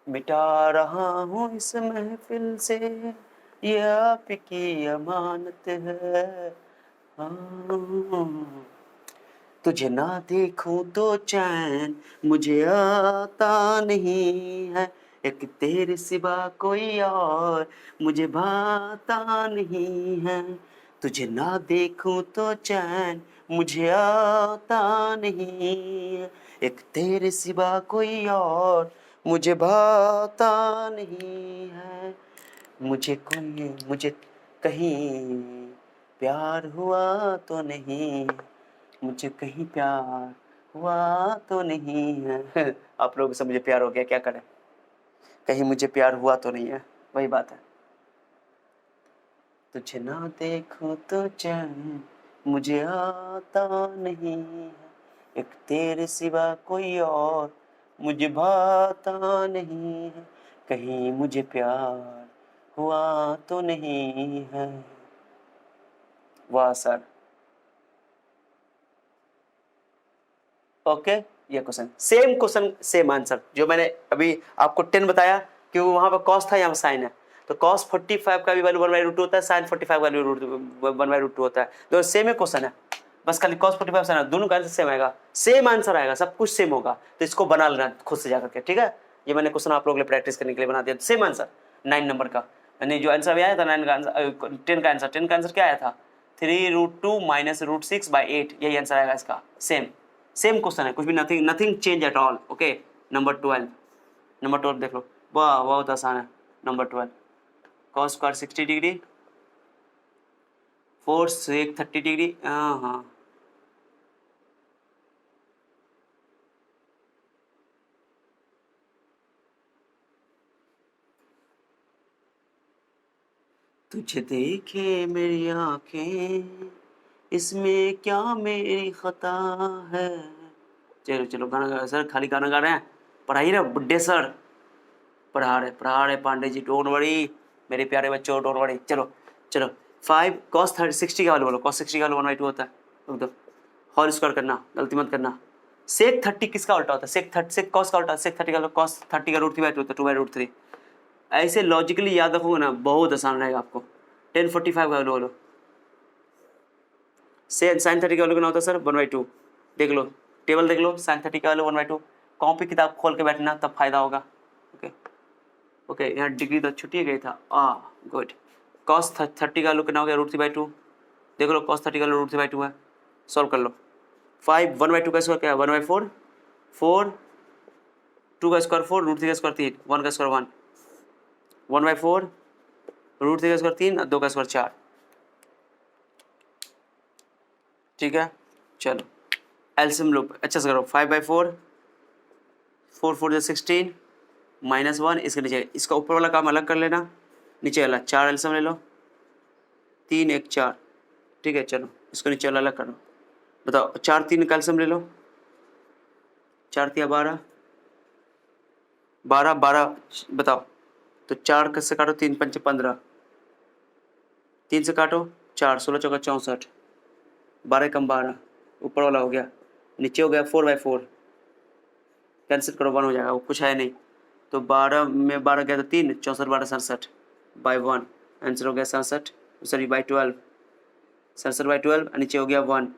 मिटा रहा हूँ इस महफिल से, ये आपकी अमानत है। हाँ तुझे ना देखूं तो चैन मुझे आता नहीं है, एक तेरे सिवा कोई और मुझे भाता नहीं है। तुझे ना देखूं तो चैन मुझे आता नहीं है, एक तेरे सिवा कोई और मुझे भाता नहीं है। मुझे कहीं प्यार हुआ तो नहीं, मुझे कहीं प्यार हुआ तो नहीं है। आप लोगों से मुझे प्यार हो गया, क्या करें, कहीं मुझे प्यार हुआ तो नहीं है, वही बात है। तुझे ना देखूं तो चैन मुझे आता नहीं है, एक तेरे सिवा कोई और मुझे भाता नहीं है, कहीं मुझे प्यार हुआ तो नहीं है। वाह सर, ओके ये question same question same answer, जो मैंने अभी आपको 10 बताया कि वहां पर कॉस था, यहाँ पर साइन है, तो cos 45 का भी वैल्यू 1/√2 होता है, sin 45 का वैल्यू 1/√2 होता है, दोनों सेम ही क्वेश्चन है, बस खाली cos 45 साइन दोनों का आंसर सेम आएगा, सेम आंसर आएगा, सब कुछ सेम होगा। तो इसको बना लेना खुद से जाकर के, ठीक है। ये मैंने क्वेश्चन आप लोगों के लिए प्रैक्टिस करने के लिए बना दिया, सेम आंसर 9 नंबर का, यानी जो आंसर अभी आया था 9 का आंसर, 10 का आंसर, 10 का आंसर क्या आया था 3√2 माइनस √6/8, यही आंसर आएगा इसका, सेम क्वेश्चन है, कुछ भी nothing change at all. Okay number 12 देख लो, वाह बहुत आसान है। Number 12 cos square 60 degree, 4 sec 30 degree, हाँ तुझे देखे मेरी आंखें, इसमें क्या मेरी खता है। चलो गाना गा सर, खाली गाना गा रहे हैं, पढ़ाई रहे बुड्ढे सर, पढ़ा रहे पांडे जी, डोंट वरी मेरे प्यारे बच्चों, डोंट वरी। चलो 5 cos 60 का वैल्यू बोलो, cos 60 का वैल्यू 1/2 होता है, रुक दो, होल स्क्वायर करना, गलती मत करना। sec 30 किसका उल्टा होता है, sec cos का उल्टा, sec 30 का cos 30 का √3/2 होता है, 2/√3। ऐसे लॉजिकली याद रखोगे ना, बहुत आसान रहेगा आपको। 1045 का वैल्यू बोलो, sin 30 का वैल्यू कितना होता है सर 1/2, देख लो, टेबल देख लो, साइन 30 का वैल्यू 1/2। कॉपी किताब खोल के बैठना, तब फायदा होगा। ओके ओके, यहाँ डिग्री तो छुट्टी गई था। गुड। कॉस 30 का वैल्यू कितना हो गया, √3/2। देख लो कॉस 30 का वैल्यू √3/2 है, सॉल्व कर लो। 5 1/2 का स्क्वायर क्या है, 1/4, 4 2 का स्क्वायर 4, √3 का स्क्वायर 3, 1 का स्क्वायर 1, 1/4, √3 का स्क्वायर 3, 2 का स्क्वायर 4। ठीक है, चलो एलसीएम लो अच्छा से करो। 5/4, 4 4 जो 16, -1, इसके नीचे इसका ऊपर वाला काम अलग कर लेना, नीचे वाला 4 एलसीएम ले लो, 3 1 4। ठीक है, चलो इसको नीचे वाला अलग करो। बताओ 4 3 का एलसीएम ले लो, 4 3 12, 12 12 बताओ। तो 4 से काटो, 3 5 15, 3 से काटो 4, 16 चौका 64, 12 कम 12, ऊपर वाला हो गया, नीचे हो गया 4/4, कैंसिल करो 1 हो जाएगा, वो कुछ है नहीं। तो 12 में 12 गया तो 3, 64 12 67 बाई 1, आंसर हो गया 67, सॉरी बाई 12, 67/12, नीचे हो गया 1,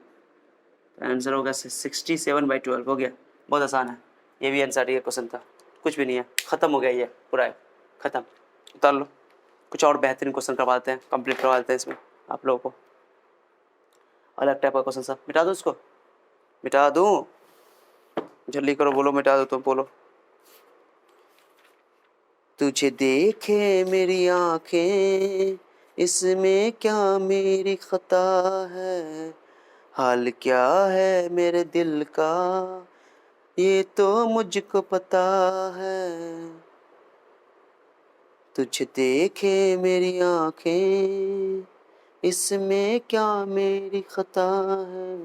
आंसर हो गया 67/12 हो गया। बहुत आसान है, ये भी आंसर ये क्वेश्चन था, कुछ भी नहीं है, ख़त्म हो गया, ये पूरा है ख़त्म। उतार लो, कुछ और बेहतरीन क्वेश्चन करवा देते हैं, कंप्लीट करवा देते हैं इसमें आप लोगों को। अलग टाइप का क्वेश्चन सब मिटा दूँ, इसको मिटा दूँ, जल्दी करो, बोलो मिटा दो तो बोलो। तुझे देखे मेरी आंखें, इसमें क्या मेरी खता है, हाल क्या है मेरे दिल का, ये तो मुझको पता है। तुझे देखे मेरी आंखें, इसमें क्या मेरी खता है,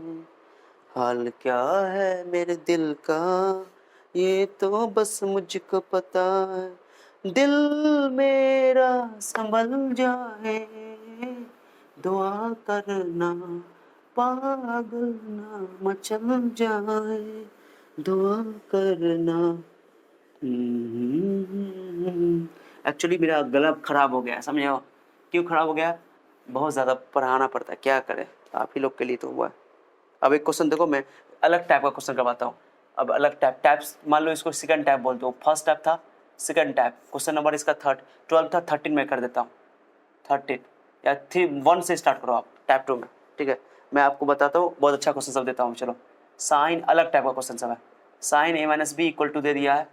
हाल क्या है मेरे दिल का, ये तो बस मुझको पता है। दिल मेरा संभल जाए, दुआ करना, पागल ना मचल जाए, दुआ करना। एक्चुअली मेरा गला ख़राब हो गया, समझे हो क्यों ख़राब हो गया, बहुत ज़्यादा पढ़ाना पड़ता है, क्या करें, आप ही लोग के लिए तो हुआ है। अब एक क्वेश्चन देखो, मैं अलग टाइप का क्वेश्चन करवाता हूँ। अब अलग टाइप्स, मान लो इसको सेकंड टाइप बोलते हो, फर्स्ट टाइप था, सेकंड टाइप, क्वेश्चन नंबर इसका 12 था, 13 में कर देता हूँ, 13 या 1 से स्टार्ट करो आप टाइप 2 में। ठीक है, मैं आपको बताता हूँ, बहुत अच्छा क्वेश्चन सब देता हूँ। चलो, साइन अलग टाइप का क्वेश्चन सब है। Sine a - b equal to दे दिया है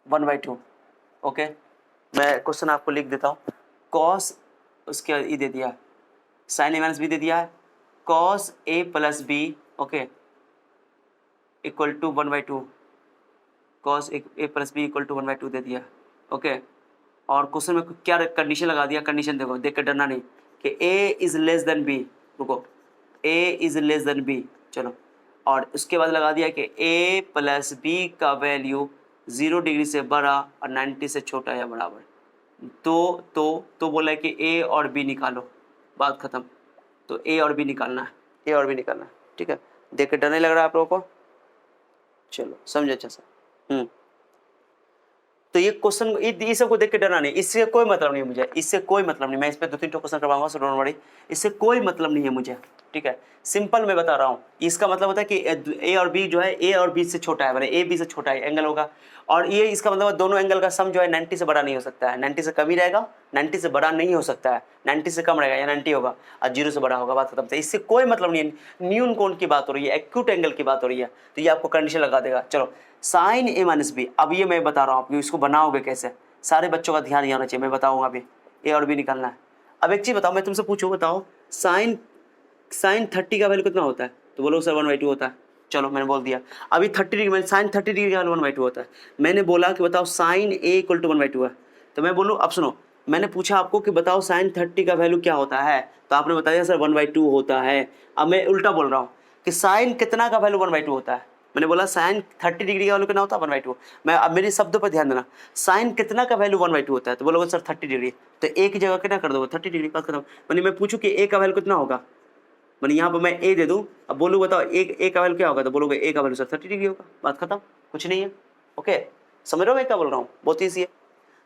1/2। ओके, मैं क्वेश्चन आपको लिख देता हूँ। कॉस उसके ये दे दिया, साइन a - b दे दिया है, cos a + b okay equal to 1/2, cos a + b equal to 1/2 दे दिया। ओके, और क्वेश्चन में क्या कंडीशन लगा दिया, कंडीशन देखो, देख के डरना नहीं, कि a is less than b, रुको, a is less than b, चलो, और उसके बाद लगा दिया कि a + b का वैल्यू 0 डिग्री से बड़ा और 90 से छोटा या बराबर। तो बोला है कि a और b निकालो, बात खत्म। तो a और b निकालना है, a और b निकालना है। ठीक है, देख के डर नहीं लग रहा है आप लोगों को, चलो समझे अच्छा सा। तो ये क्वेश्चन, ये सब को देख के डरना नहीं, इससे कोई मतलब नहीं है मुझे, इससे कोई मतलब नहीं, मैं इस पर 2-3 क्वेश्चन करवाऊंगा, सो डोंट वरी, इससे कोई मतलब नहीं है मुझे। ठीक है, सिंपल मैं बता रहा हूँ, इसका मतलब होता है कि ए और बी जो है, ए और बी से छोटा है, ए बी से छोटा है एंगल होगा, और ये इसका मतलब दोनों एंगल का सम जो है 90 से बड़ा नहीं हो सकता है, 90 से कम ही रहेगा, 90 से बड़ा नहीं हो सकता है, 90 से कम रहेगा या 90 होगा, और 0 से बड़ा होगा, बात खत्म। इससे कोई मतलब नहीं है, न्यून कोण की बात हो रही है, एक्यूट एंगल की बात हो रही है, तो ये आपको कंडीशन लगा देगा। चलो, साइन a - b, अब ये मैं बता रहा हूँ आपको, इसको बनाओगे कैसे, सारे बच्चों का ध्यान होना चाहिए, मैं बताऊँगा अभी, ए और बी निकालना है। अब एक चीज़ बताओ, मैं तुमसे पूछूँ, बताओ साइन 30 का वैल्यू कितना होता है, तो बोलो सर 1/2 होता है। चलो मैंने बोल दिया, अभी 30 डिग्री में साइन 30 डिग्री का वैल्यू 1/2 होता है, मैंने बोला कि बताओ साइन a इक्वल टू 1/2 है, तो मैं बोलूँ, अब सुनो, मैंने पूछा आपको कि बताओ साइन 30 का वैल्यू क्या होता है, तो आपने बताया सर 1/2 होता है। अब मैं उल्टा बोल रहा हूँ कि साइन कितना का वैल्यू 1/2 होता है, मैंने बोला साइन 30 डिग्री का वैल्यू कितना होता है 1/2। मैं अब मेरे शब्दों पर ध्यान देना, साइन कितना का वैल्यू 1/2 होता है, तो बोलोगे सर 30 डिग्री, तो एक जगह कितना कर दोगे 30 डिग्री, बात खत्म। मैंने मैं पूछूं कि ए का वैल्यू कितना होगा, मैंने यहाँ पर मैं ए दे दूँ, अब बोलूँ बताओ ए का वैल्यू क्या होगा, तो बोलोगे ए का वैल्यू सर 30 डिग्री होगा, बात खत्म, कुछ नहीं है। ओके, समझ रहे हो मैं क्या बोल रहा हूँ, बहुत ईजी है।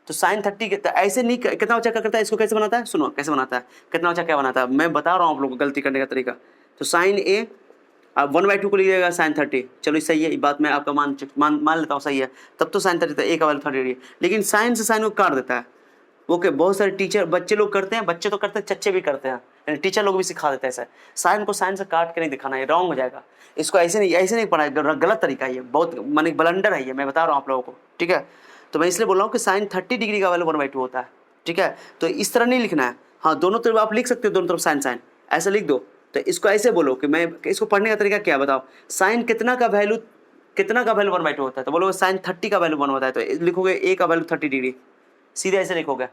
तो साइन 30 के ऐसे नहीं, कितना बच्चा क्या करता है, इसको कैसे बनाता है, सुनो कैसे बनाता है, कितना बच्चा क्या बनाता है, मैं बता रहा हूँ आप लोगों को गलती करने का तरीका। तो साइन ए आप 1/2 को लीजिएगा sin 30, चलो सही है, ये बात मैं आपका मान लेता हूँ सही है, तब तो sin 30 ए का वैल्यू 30 डिग्री, लेकिन साइन से साइन को काट देता है। ओके, बहुत सारे टीचर बच्चे लोग करते हैं, बच्चे तो करते हैं, चच्चे भी करते हैं, यानी टीचर लोग भी सिखा देते हैं ऐसा, साइन को साइन से काट के नहीं दिखाना, है रॉन्ग हो जाएगा। इसको ऐसे नहीं पढ़ा, गलत तरीका है ये, बहुत माने ब्लंडर है ये, मैं बता रहा हूँ आप लोगों को, ठीक है। तो मैं इसलिए बोल रहा हूँ कि साइन 30 डिग्री का वैल्यू 1/2 होता है, ठीक है। तो इस तरह नहीं लिखना है, हाँ दोनों तरफ आप लिख सकते हो, दोनों तरफ साइन साइन ऐसा लिख दो। तो इसको ऐसे बोलो कि मैं इसको पढ़ने का तरीका क्या बताओ, साइन कितना का वैल्यू 1/2 होता है, तो बोलो साइन 30 का वैल्यू 1 होता है, तो लिखोगे ए का वैल्यू 30 डिग्री, सीधे ऐसे लिखोगे।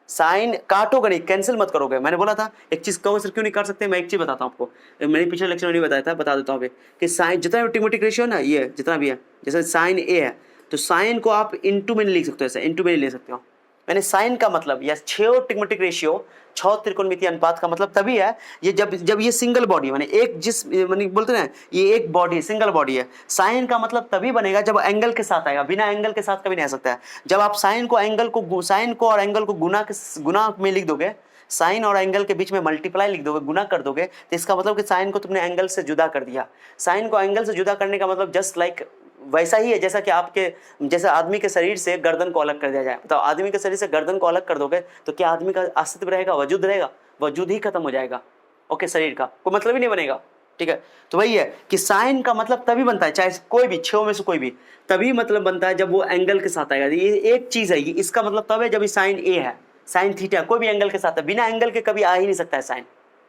साइन काटोगे नहीं, कैंसिल मत करोगे। मैंने बोला था एक चीज कहो सर क्यों नहीं काट सकते, मैं एक चीज बताता हूँ आपको, मैंने पिछले लेक्चर में नहीं बताया था, बता देता हूँ अभी कि साइन जितना भी ट्रिग्नोमेट्रिक रेशियो है ना, ये जितना भी है, जैसे साइन ए है तो साइन को आप इंटू में लिख सकते हो, ऐसे इंटू में ले सकते हो। मैंने साइन का मतलब या 6 ट्रिग्नोमेट्रिक रेशियो 6 त्रिकोणमितीय अनुपात का मतलब तभी है ये जब ये सिंगल बॉडी माने एक जिस माने बोलते हैं ये एक बॉडी सिंगल बॉडी है। साइन का मतलब तभी बनेगा जब एंगल के साथ आएगा, बिना एंगल के साथ कभी नहीं आ सकता है। जब आप साइन को और एंगल को गुना में लिख दोगे, साइन और एंगल के बीच में मल्टीप्लाई लिख दोगे, गुना कर दोगे, तो इसका मतलब कि साइन को तुमने एंगल से जुदा कर दिया। साइन को एंगल से जुदा करने का मतलब जस्ट लाइक वैसा ही है जैसा कि आपके जैसे आदमी के शरीर से गर्दन को अलग कर दिया जाए। तो आदमी के शरीर से गर्दन को अलग कर दोगे तो क्या आदमी का अस्तित्व रहेगा, वजूद रहेगा? वजूद ही खत्म हो जाएगा। ओके, शरीर का कोई मतलब ही नहीं बनेगा, ठीक है। तो वही है कि साइन का मतलब तभी बनता है, चाहे कोई भी 6 में से कोई भी, तभी मतलब बनता है जब वो एंगल के साथ आएगा। ये एक चीज है, इसका मतलब तब है जब साइन ए है, साइन थीटा कोई भी एंगल के साथ है, बिना एंगल के कभी आ ही नहीं सकता है साइन,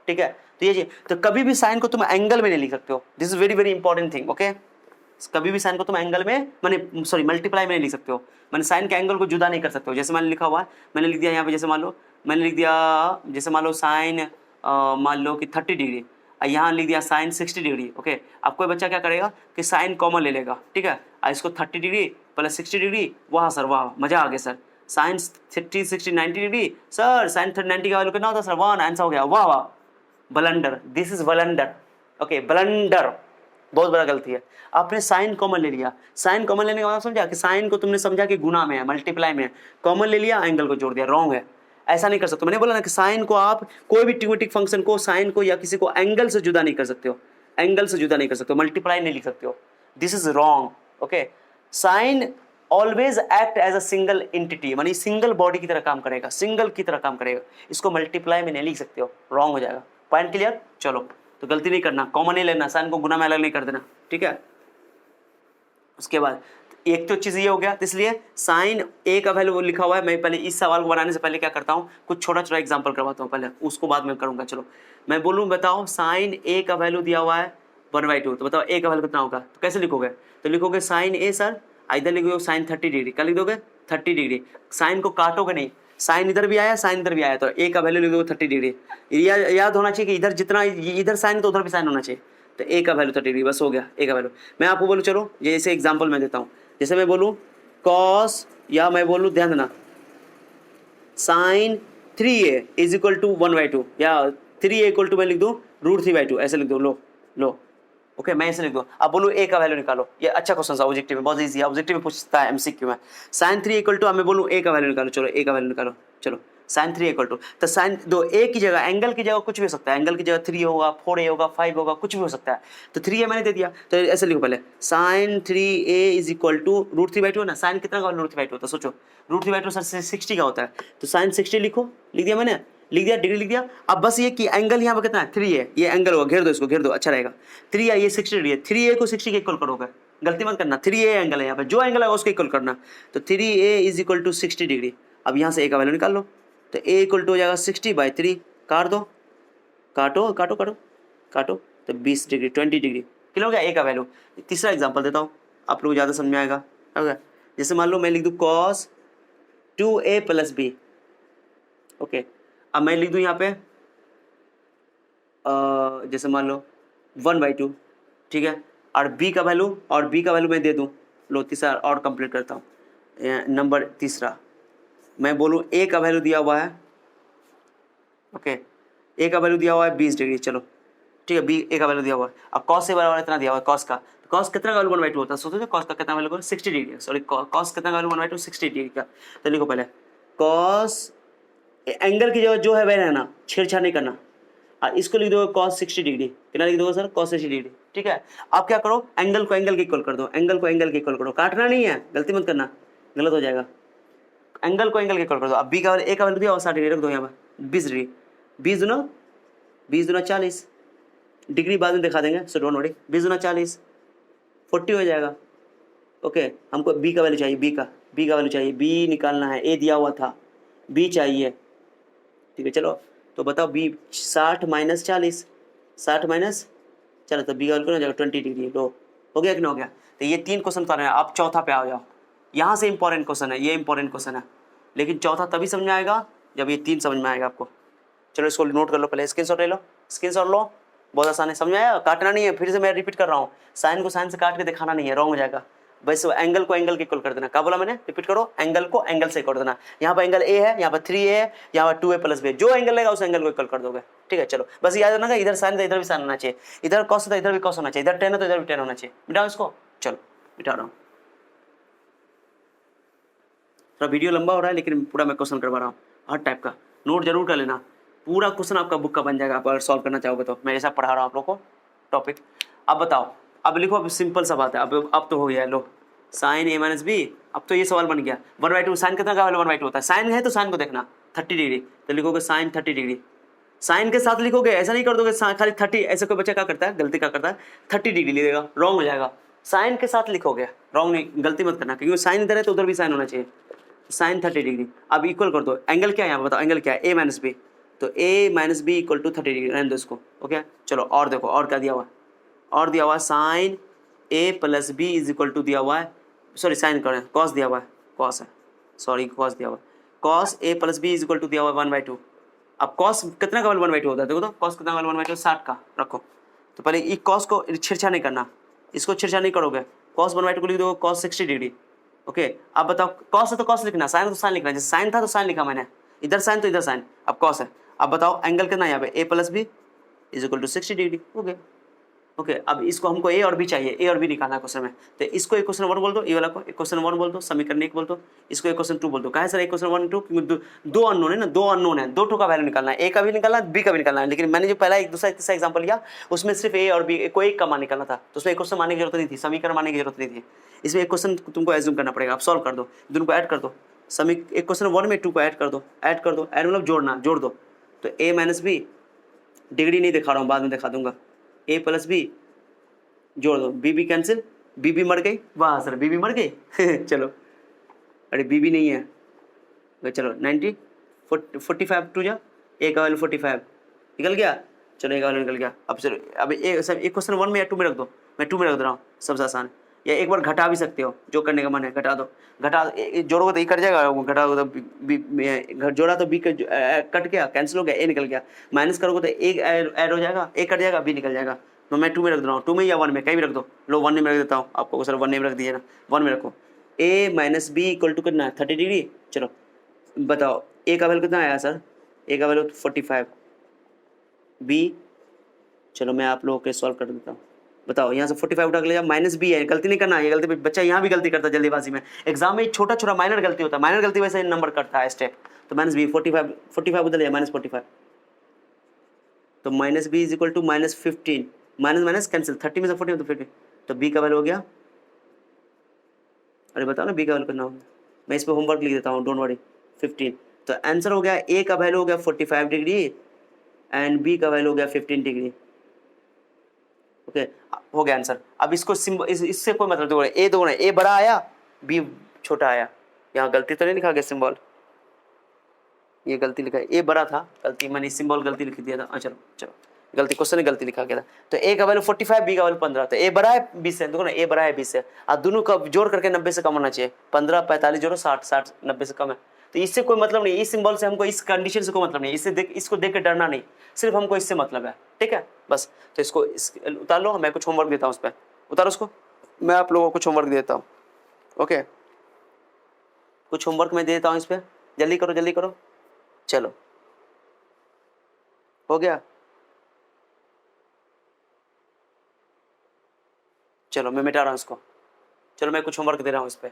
ठीक है। तो ये तो कभी भी साइन को तुम एंगल में नहीं लिख सकते हो, this is very very important thing, okay. कभी भी साइन को तुम एंगल में माने सॉरी मल्टीप्लाई में नहीं लिख सकते हो, मैंने साइन के एंगल को जुदा नहीं कर सकते हो। जैसे मैंने लिखा हुआ है, मैंने लिख दिया यहाँ पे, जैसे मान लो मैंने लिख दिया, जैसे मान लो साइन मान लो कि 30 डिग्री, यहाँ लिख दिया साइन 60 डिग्री, ओके। अब कोई बच्चा क्या करेगा कि साइन कॉमन ले लेगा, ठीक है, इसको 30 डिग्री प्लस 60 डिग्री, वाह सर वाह मजा आ गया sir, sine 30 60 90 degree sir, sine 90 का वैल्यू कितना होता है सर 1, आंसर हो गया, वाह वाह। Blunder, this is blunder, okay, blunder, बहुत बड़ा गलती है। आपने साइन कॉमन ले लिया, साइन कॉमन लेने का मतलब समझा कि साइन को तुमने समझा कि गुना में है, मल्टीप्लाई में है, कॉमन ले लिया, एंगल को जोड़ दिया, रॉन्ग है, ऐसा नहीं कर सकते। मैंने बोला ना कि साइन को आप कोई भी ट्रिग्नोमेट्रिक फंक्शन को साइन को या किसी को एंगल से जुदा नहीं कर सकते हो, एंगल से जुदा नहीं कर सकते हो, मल्टीप्लाई नहीं लिख सकते हो, this is wrong, okay. Sine always act as a single entity, मानी सिंगल बॉडी की तरह काम करेगा, सिंगल की तरह काम करेगा, इसको मल्टीप्लाई में नहीं लिख सकते हो, रॉन्ग हो जाएगा। Point clear? चलो, तो गलती नहीं करना, कॉमन नहीं लेना, साइन को गुना में अलग नहीं कर देना, ठीक है। उसके बाद एक तो चीज ये हो गया, इसलिए साइन ए का वैल्यू लिखा हुआ है। मैं पहले इस सवाल को बनाने से पहले क्या करता हूँ, कुछ छोटा छोटा एग्जांपल करवाता हूँ पहले, उसको बाद में करूंगा। चलो मैं बोलूँ, बताओ साइन ए का वैल्यू दिया हुआ है 1/2, तो बताओ ए का वैल्यू कितना होगा, तो कैसे लिखोगे? तो लिखोगे साइन ए सर, इधर लिखोगे साइन 30 डिग्री, क्या लिख दोगे 30 डिग्री, साइन को काटोगे नहीं, साइन इधर भी आया साइन इधर भी आया, तो ए का वैल्यू लिख दोगे 30 डिग्री। याद होना चाहिए कि इधर जितना इधर साइन तो उधर भी साइन होना चाहिए, तो ए का वैल्यू 30 डिग्री, बस हो गया ए का वैल्यू। मैं आपको बोलूँ, चलो जैसे एग्जाम्पल मैं देता हूँ, जैसे मैं बोलूँ कॉस, या मैं बोलूँ ध्यान देना sign 3a is equal to 1/2, या 3a इक्वल टू मैं लिख दूँ √3/2, ऐसे लिख दो, लो ओके, मैं ऐसे लिख दो। अब बोलो ए का वैल्यू निकालो, ये अच्छा क्वेश्चन था ऑब्जेक्टिव में, बहुत इजी है, ऑब्जेक्टिव में पूछता है एमसीक्यू में। साइन 3 इक्वल टू, अब मैं बोलूँ ए का वैल्यू निकालो, चलो ए का वैल्यू निकालो, चलो साइन 3 इक्वल टू, तो साइन दो ए की जगह एंगल की जगह कुछ भी हो सकता है, एंगल की जगह 3 होगा, 4a होगा, 5 होगा, कुछ भी हो सकता है। तो 3a मैंने दे दिया, तो ऐसे लिखो पहले sign 3a is equal to √3/2 ना, साइन कितना का √3/2 होता है सोचो, √3/2 सर 60 का होता है, तो साइन 60 लिखो, लिख दिया मैंने, लिख दिया, डिग्री लिख दिया। अब बस ये कि एंगल यहाँ पर कितना है 3 है, ये एंगल होगा, घेर दो इसको, घेर दो, अच्छा रहेगा। 3 है, ये 60 डिग्री है, 3a को 60 के इक्वल करोगे, गलती मत करना, 3a एंगल है यहाँ पे, जो एंगल है उसको इक्वल करना, तो 3a is equal to 60 degree. अब यहाँ से a का वैल्यू निकाल लो, तो a इक्वल टू हो जाएगा 60/3, काट दो, काटो काटो काटो काटो, तो 20 डिग्री 20 डिग्री, किलो हो गया a का वैल्यू। तीसरा एग्जाम्पल देता हूँ, आप लोग ज़्यादा समझ में आएगा, ओके। जैसे मान लो मैं लिख दूँ cos 2a + b, ओके। अब मैं लिख दूँ यहाँ पे जैसे मान लो 1/2, ठीक है, और b का वैल्यू मैं दे दूँ, लो तीसरा और कंप्लीट करता हूँ, नंबर तीसरा मैं बोलूँ a का वैल्यू दिया हुआ है, ओके, a का वैल्यू दिया हुआ है 20 डिग्री, चलो ठीक है, a का वैल्यू दिया हुआ है। अब cos से बराबर इतना दिया हुआ है, cos का, cos कितना का वैल्यू 1/2 होता है, सोचो cos का कितना वैल्यू 60 डिग्री, सॉरी cos कितना का वैल्यू 1/2 60 डिग्री का। तो लिखो पहले cos, एंगल की जगह जो है वह रहना, छेड़छाड़ नहीं करना, और इसको लिख दोगे cos 60 डिग्री, कितना लिख दोगे सर cos 60 डिग्री, ठीक है। अब क्या करो, एंगल को एंगल के इक्वल कर दो, एंगल को एंगल के इक्वल करो, काटना नहीं है, गलती मत करना, गलत हो जाएगा। एंगल को एंगल के इक्वल कर दो। अब बी का वैल्यू, ए का वैल्यू दिया और 60 डिग्री रख दो यहाँ पर, 20 डिग्री, 20 दूना 40 डिग्री, बाद में दिखा देंगे, सो डोंट वरी। 20 दूना 40 40 हो जाएगा। ओके, हमको बी का वैल्यू चाहिए, बी का वैल्यू चाहिए, बी निकालना है, ए दिया हुआ था, बी चाहिए, ठीक है। चलो तो बताओ बी 60 माइनस 40, 60 माइनस, चलो तो बी का वैल्यू हो जाएगा 20 डिग्री। लो हो गया कि नहीं हो गया। तो ये 3 क्वेश्चन कर रहे हैं, आप चौथा पे आ जाओ। यहाँ से इंपॉर्टेंट क्वेश्चन है, ये इंपॉर्टेंट क्वेश्चन है, लेकिन चौथा तभी समझ में आएगा जब ये 3 समझ में आएगा आपको। चलो इसको नोट कर लो, पहले स्क्रीनशॉट ले लो, स्क्रीनशॉट लो, बहुत आसान है, समझ में आया। काटना नहीं है, फिर से मैं रिपीट कर रहा हूँ, साइन को साइन से काट के दिखाना नहीं है, रॉन्ग हो जाएगा। बस एंगल को एंगल के इक्वल कर देना। क्या बोला मैंने, रिपीट करो, एंगल को एंगल से कर देना। यहाँ पर एंगल ए है, यहाँ पर 3a है, यहाँ पर 2a प्लस b, जो एंगल लेगा उस एंगल को इक्वल कर दोगे, ठीक है। चलो बस याद रखना, इधर साइन था इधर भी साइन होना चाहिए, इधर कॉस था इधर भी कॉस होना चाहिए, इधर टेन है तो इधर भी टेन होना चाहिए। मिटाओ इसको, चलो मिटा रहा हूँ। थोड़ा वीडियो लंबा हो रहा है लेकिन पूरा मैं क्वेश्चन करवा रहा हूँ, हर टाइप का नोट जरूर कर लेना, पूरा क्वेश्चन आपका बुक का बन जाएगा आप अगर सॉल्व करना चाहोगे तो। मैं ऐसा पढ़ा रहा हूँ आप लोग को टॉपिक। अब बताओ, अब लिखो, अब सिंपल सा बात है, अब तो हो गया। लो साइन a माइनस बी, अब तो ये सवाल बन गया 1/2, साइन कितना का वैल्यू 1/2 होता है, साइन है तो साइन को देखना 30 डिग्री, तो लिखोगे साइन 30 डिग्री, साइन के साथ लिखोगे, ऐसा नहीं कर दोगे खाली 30, ऐसे कोई बच्चा क्या करता है, गलती क्या करता है, 30 डिग्री लिखेगा, रॉन्ग हो जाएगा। साइन के साथ लिखोगे, रॉन्ग नहीं, गलती मत करना, क्योंकि साइन इधर है तो उधर भी साइन होना चाहिए, साइन 30 डिग्री। अब इक्वल कर दो, एंगल क्या है यहाँ बताओ, एंगल क्या है, a माइनस बी, तो a minus B equal to 30 degree, रहने दो इसको। ओके चलो और देखो, और क्या दिया हुआ है, और दिया हुआ है sine a plus B is equal to दिया हुआ है, सॉरी साइन करें, कॉस दिया हुआ है, कॉस है, सॉरी कॉस दिया हुआ है, cos a plus B is equal to दिया हुआ है 1/2। अब कॉस कितना का वैल्यू 1/2 होता है, देखो तो कॉस कितना का वैल्यू 1/2, 60 का रखो। तो पहले ये कॉस को छिड़छा नहीं करना, इसको छिड़छा नहीं करोगे, कॉस 1/2 को लिख दो कॉस 60 डिग्री। ओके अब बताओ, कॉस है तो कॉस लिखना, साइन तो साइन लिखना, जैसे साइन था तो साइन लिखा मैंने, इधर साइन तो इधर साइन, अब कॉस है। अब बताओ एंगल कितना है यहाँ पे, a plus B is equal to 60 degree. Okay okay अब इसको हमको ए और बी चाहिए, ए और बी निकालना है क्वेश्चन में, तो इसको एक क्वेश्चन 1 बोल दो, ये वाला को एक क्वेश्चन 1 बोल दो, समीकरण 1 बोल दो, इसको एक क्वेश्चन 2 बोल दो। कहा है सर एक क्वेश्चन 1 2, क्योंकि दो अननोन है ना, दो अननोन है, दो ठो का वैल्यू निकालना है, ए का भी निकालना है बी का भी निकालना है। लेकिन मैंने जो पहला एक दूसरा तीसरा एग्जाम्पल लिया उसमें सिर्फ ए और बी को एक का मान निकालना था, तो उसमें एक क्वेश्चन मानने की जरूरत नहीं थी, समीकरण मानने की जरूरत नहीं थी। इसमें एक क्वेश्चन तुमको एज्यूम करना पड़ेगा, आप सॉल्व कर दो, दोनों को ऐड कर दो, एक क्वेश्चन 1 में 2 को ऐड कर दो, ऐड मतलब जोड़ना, जोड़ दो। तो a माइनस बी, डिग्री नहीं दिखा रहा हूँ, बाद में दिखा दूंगा, a प्लस बी जोड़ दो, बी कैंसिल, बी मर गई, वाह सर बी मर गई चलो, अरे बी नहीं है, चलो 90 45 टू जा, ए का वैल्यू 45 निकल गया, चलो ए का वैल्यू निकल गया। अब चलो अब एक क्वेश्चन 1 में या 2 में रख दो, मैं 2 में रख दे रहा हूँ, सबसे आसान है, या एक बार घटा भी सकते हो, जो करने का मन है घटा दो, जोड़ोगे तो ये कट जाएगा, घटाओगे तो जोड़ा तो बी कट गया, कैंसिल हो गया, ए निकल गया, माइनस करोगे तो एक ऐड हो जाएगा, ए कट जाएगा, बी निकल जाएगा। तो मैं 2 में रख दे रहा हूँ, 2 में या 1 में, कहीं भी रख दो, लो 1 में रख देता हूँ आपको, सर 1 में रख दिए ना, 1 में रखो, a minus B equal to कितना है 30 डिग्री। चलो बताओ a का वैल्यू कितना आया सर, a का वैल्यू 45, b, चलो मैं आप लोगों के सॉल्व कर देता हूँ, बताओ यहाँ से 45 उठा के ले जाओ, माइनस बी है, गलती नहीं करना, ये गलती बच्चा यहाँ भी गलती करता है जल्दीबाजी में, एग्जाम में छोटा छोटा माइनर गलती होता है, माइनर गलती वैसे नंबर करता है स्टेप, तो माइनस बी 45 उधर ले माइनस 45, तो minus B is equal to minus 15, minus minus cancel, 30 में से 40 तो 50, तो बी का वैल्यू हो गया, अरे बताओ ना बी का वैल्यू कितना होगा, मैं इस पर होमवर्क लिख देता हूँ, डोंट वरी, 15। तो आंसर हो गया, ए का वैल्यू हो गया 45 डिग्री एंड बी का वैल्यू हो गया 15 डिग्री। ओके हो गया आंसर। अब इसको इससे कोई मतलब देखो, ए दो ए बड़ा आया बी छोटा आया, यहाँ गलती तो नहीं लिखा गया सिंबल, ये गलती लिखा है, ए बड़ा था, गलती मैंने सिंबल गलती लिख दिया था, चलो चलो गलती, क्वेश्चन में गलती लिखा गया था। तो ए का वैल्यू 45, बी का वैल्यू 15, तो ए बड़ा है 20 से, देखो ना ए बड़ा है 20 से, और दोनों का जोड़ करके 90 से कम होना चाहिए, 15 45 जोड़ो 60 60 90 से कम है, तो इससे कोई मतलब नहीं, इस सिंबल से हमको, इस कंडीशन से कोई मतलब नहीं, इसको देख के डरना नहीं, सिर्फ हमको इससे मतलब है, ठीक है बस। तो इसको उतार लो, मैं कुछ होमवर्क देता हूँ उस पर, उतारो उसको, मैं आप लोगों को कुछ होमवर्क देता हूँ। ओके कुछ होमवर्क मैं दे देता हूँ इस पर, जल्दी करो जल्दी करो, चलो हो गया, चलो मैं मिटा रहा हूँ इसको, चलो मैं कुछ होमवर्क दे रहा हूँ इस पर,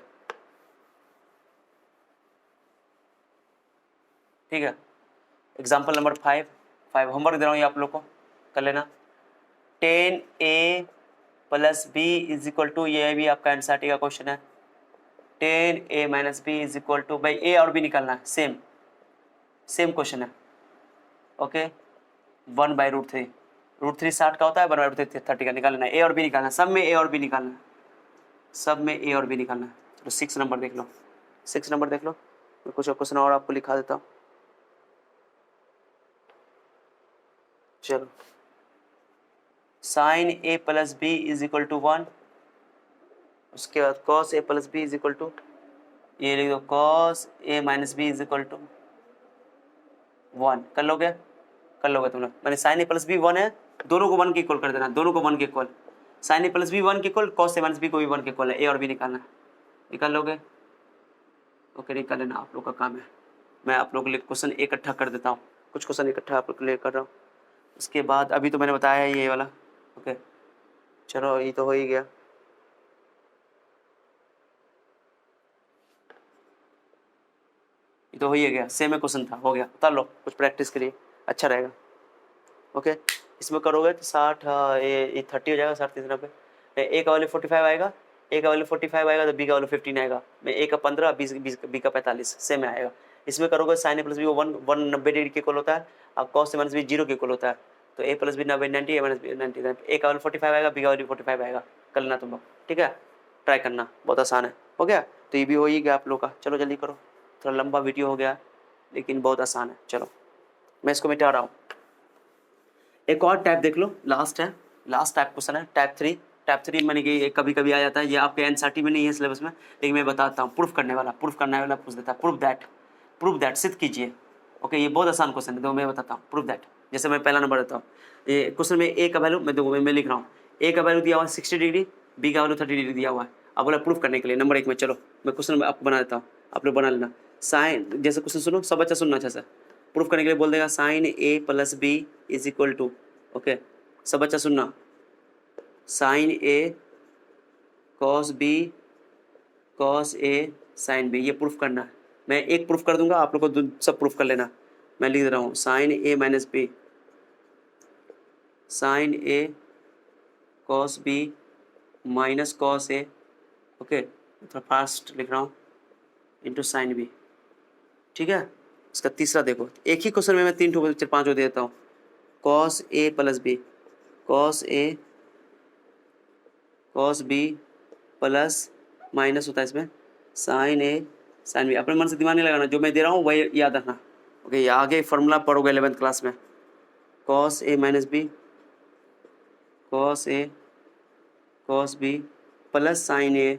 ठीक है। एग्जाम्पल नंबर 5 5 होमवर्क दे रहा हूँ ये आप लोग को कर लेना। 10a plus b is equal to, ये भी आपका एनसीईआरटी का क्वेश्चन है। 10a minus b is equal to, भाई a और b निकालना है, सेम क्वेश्चन है। ओके 1/√3, √3 60 का होता है, 1/√3 30 का निकालना है। a और b निकालना है, सब में a और b निकालना है, सब में a और b निकालना है। तो 6 नंबर देख लो, 6 नंबर देख लो। मैं कुछ क्वेश्चन और आपको लिखा देता हूँ। चलो sine a plus B is equal to 1, उसके बाद cos a plus B is equal to, ये लिख दो cos a minus B is equal to 1। कर लोगे तुम लोग। मैंने साइन a प्लस बी 1 है, दोनों को 1 के इक्वल कर देना, दोनों को 1 के equal. Sine a plus B 1 के equal, cos a minus B को भी 1 के इक्वल है, a और b निकालना है। निकाल लोगे? ओके निकाल लेना, आप लोग का काम है। मैं आप लोगों के लिए क्वेश्चन इकट्ठा कर देता हूँ, कुछ क्वेश्चन इकट्ठा आप लोग के लिए कर रहा हूँ। उसके बाद अभी तो मैंने बताया है ये वाला। ओके चलो ये तो हो ही गया। ये तो हो ही गया, सेम है क्वेश्चन था, हो गया। उतार लो कुछ प्रैक्टिस के लिए, अच्छा रहेगा। ओके इसमें करोगे तो 60, ये 30 हो जाएगा, 60 3 पे। ए का वैल्यू 45 आएगा, ए का वैल्यू 45 आएगा तो बी का वैल्यू 15 आएगा। मैं ए का 15, बी का 45, सेम आएगा। इसमें करोगे sign A plus B 190 degree के इक्वल होता है, और कॉस ए माइनस बी 0 के इक्वल होता है। तो ए प्लस बी 90, ए माइनस बी 90, ए का वैल्यू 45 आएगा, बी का वैल्यू 45 आएगा। कर लेना तुम लोग, ठीक है, ट्राई करना, बहुत आसान है। हो गया, तो ये भी हो ही गया आप लोग का। चलो जल्दी करो, थोड़ा लंबा वीडियो हो गया लेकिन बहुत आसान है। चलो मैं इसको मिटा रहा हूँ। एक और टाइप देख लो, लास्ट है, लास्ट टाइप क्वेश्चन है, टाइप 3। टाइप 3 मैंने कि कभी कभी आ जाता है, ये आपके एनसीईआरटी में नहीं है सिलेबस में, लेकिन मैं बताता हूँ। प्रूफ करने वाला पूछ देता है। प्रूफ दैट, सिद्ध कीजिए। ओके ये बहुत आसान क्वेश्चन है, तो मैं बताता हूँ। प्रूफ दैट, जैसे मैं पहला नंबर देता हूँ। ये क्वेश्चन में ए का वैल्यू मैं लिख रहा हूँ, ए का वैल्यू दिया हुआ है 60 डिग्री, बी का वैल्यू 30 डिग्री दिया हुआ है। अब बोला प्रूफ करने के लिए नंबर 1 में, चलो मैं क्वेश्चन आपको बना देता हूँ, आप लोग बना लेना। साइन, जैसे क्वेश्चन सुनो, सब बच्चा सुनना अच्छा से। प्रूफ करने के लिए बोल देगा sine A plus B is equal to, okay सब बच्चा सुनना, sine A cos B cos A sine B, ये प्रूफ करना है। मैं एक प्रूफ कर दूंगा, आप लोग को सब प्रूफ कर लेना। मैं लिख रहा हूँ sign A minus B, sign A cos B minus cos A, okay थोड़ा फास्ट लिख रहा हूँ, इंटू साइन बी, ठीक है। इसका तीसरा देखो, एक ही क्वेश्चन में मैं 3 5 दे देता हूँ। Cos A plus B, cos A cos B plus minus होता है इसमें साइन ए साइन बी। अपने मन से दिमाग नहीं लगाना, जो मैं दे रहा हूँ वही याद रखना। ओके ये आगे फॉर्मूला पढ़ोगे 11th क्लास में। Cos A minus B, cos A cos B plus sign A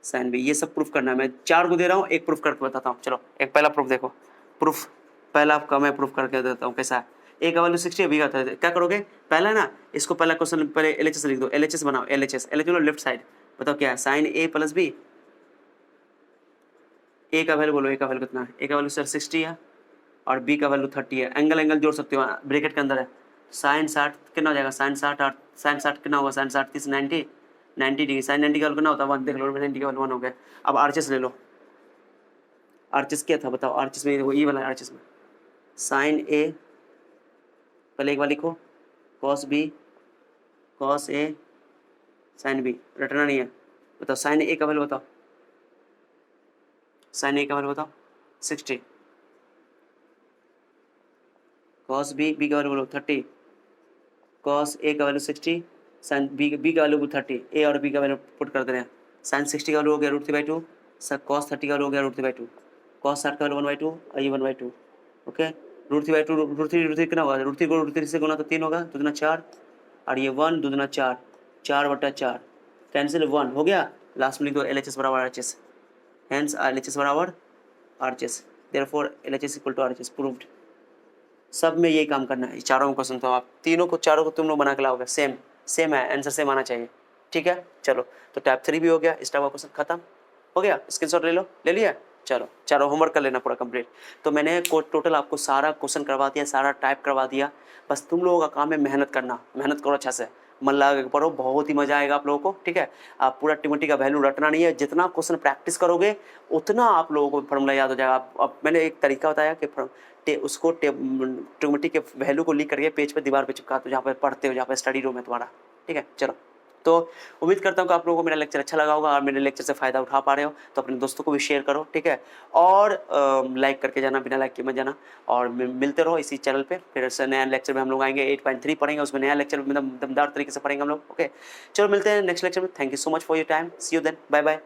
sine B, ये सब प्रूफ करना है। मैं 4 को दे रहा हूँ, एक प्रूफ करके बताता हूँ। चलो एक पहला प्रूफ देखो, प्रूफ पहला आपका मैं प्रूफ करके देता हूँ कैसा है। ए का वैल्यू 60 है, बी का 30। क्या करोगे, पहला ना इसको, पहला क्वेश्चन पहले LHS लिख दो, LHS बनाओ, LHS लेफ्ट साइड। बताओ क्या है, साइन ए प्लस बी, ए का वैल्यू बोलो, ए का वैल्यू कितना है, ए का वैल्यू सर 60 है और बी का वैल्यू 30 है। एंगल जोड़ सकते हो, ब्रैकेट के अंदर है। साइन 60 कितना हो जाएगा, साइन 60 कितना होगा, साइन 60 30 90 डिग्री। साइन 90 का वैल्यू कितना होता है 1, देख लो 90 का वैल्यू 1 हो गया। अब आरचेस ले लो, आरचेस क्या था बताओ, आरचेस में वो ई वाला आरचेस में साइन ए, पहले एक बार लिखो cos B cos A sine B, रटना नहीं है। बताओ साइन ए का वैल्यू बताओ, साइन ए का वैल्यू बताओ 60, कॉस बी का वैल्यू बोलो 30, कॉस ए का वैल्यू 60, साइन बी का वैल्यू 30, ए और बी का वैल्यू पुट कर दे रहे हैं। साइन 60 का वैल्यू हो गया √3/2, सर कॉस 30 का वैल्यू हो गया √3/2, कॉस 60 का वैल्यू 1/2 और ये 1/2, ओके। √3/2 कितना होगा, √3 को √3 से गुना तो 3 होगा, 2 दूना 4 और ये 1 2 दूना 4, 4/4 कैंसिल 1 हो गया। लास्ट में लिख दो LHS बराबर RHS, हेंस LHS बराबर RHS, therefore LHS equal to RHS, proved. सब में यही काम करना है, चारों को सुनता हूँ आप, चारों को तुम लोग बना के लाओगे, सेम है, आंसर सेम आना चाहिए, ठीक है। चलो तो टाइप 3 भी हो गया, इस टाइप का क्वेश्चन खत्म हो गया। स्क्रीनशॉट ले लो, ले लिया, चलो चारों होमवर्क कर लेना पूरा कंप्लीट। तो मैंने टोटल आपको सारा क्वेश्चन करवा दिया, सारा टाइप करवा दिया। बस तुम लोगों का काम है मेहनत करना, मेहनत करो अच्छा से। मन लगा के पढ़ो, बहुत ही मजा आएगा आप लोगों को, ठीक है। आप पूरा ट्रिग्नोमेट्री का वैल्यू रटना नहीं है, जितना क्वेश्चन प्रैक्टिस करोगे उतना आप लोगों को फॉर्मूला याद हो जाएगा। अब मैंने एक तरीका बताया कि उसको ट्रिग्नोमेट्री के वैल्यू को लिख करके पेज पे दीवार पे चिपका दो, जहाँ पे पढ़ते हो, जहाँ पे स्टडी रूम है तुम्हारा, ठीक है। चलो, तो उम्मीद करता हूँ कि आप लोगों को मेरा लेक्चर अच्छा लगा होगा और मेरे लेक्चर से फ़ायदा उठा पा रहे हो, तो अपने दोस्तों को भी शेयर करो, ठीक है। और लाइक करके जाना, बिना लाइक किए मत जाना। और मिलते रहो इसी चैनल पे, फिर से नया लेक्चर में हम लोग आएंगे। 8.3 पढ़ेंगे, उसमें नया लेक्चर मतलब दमदार तरीके से पढ़ेंगे हम लोग, ओके। चलो मिलते हैं नेक्स्ट लेक्चर में। Thank you so much for your time, see you then, bye bye.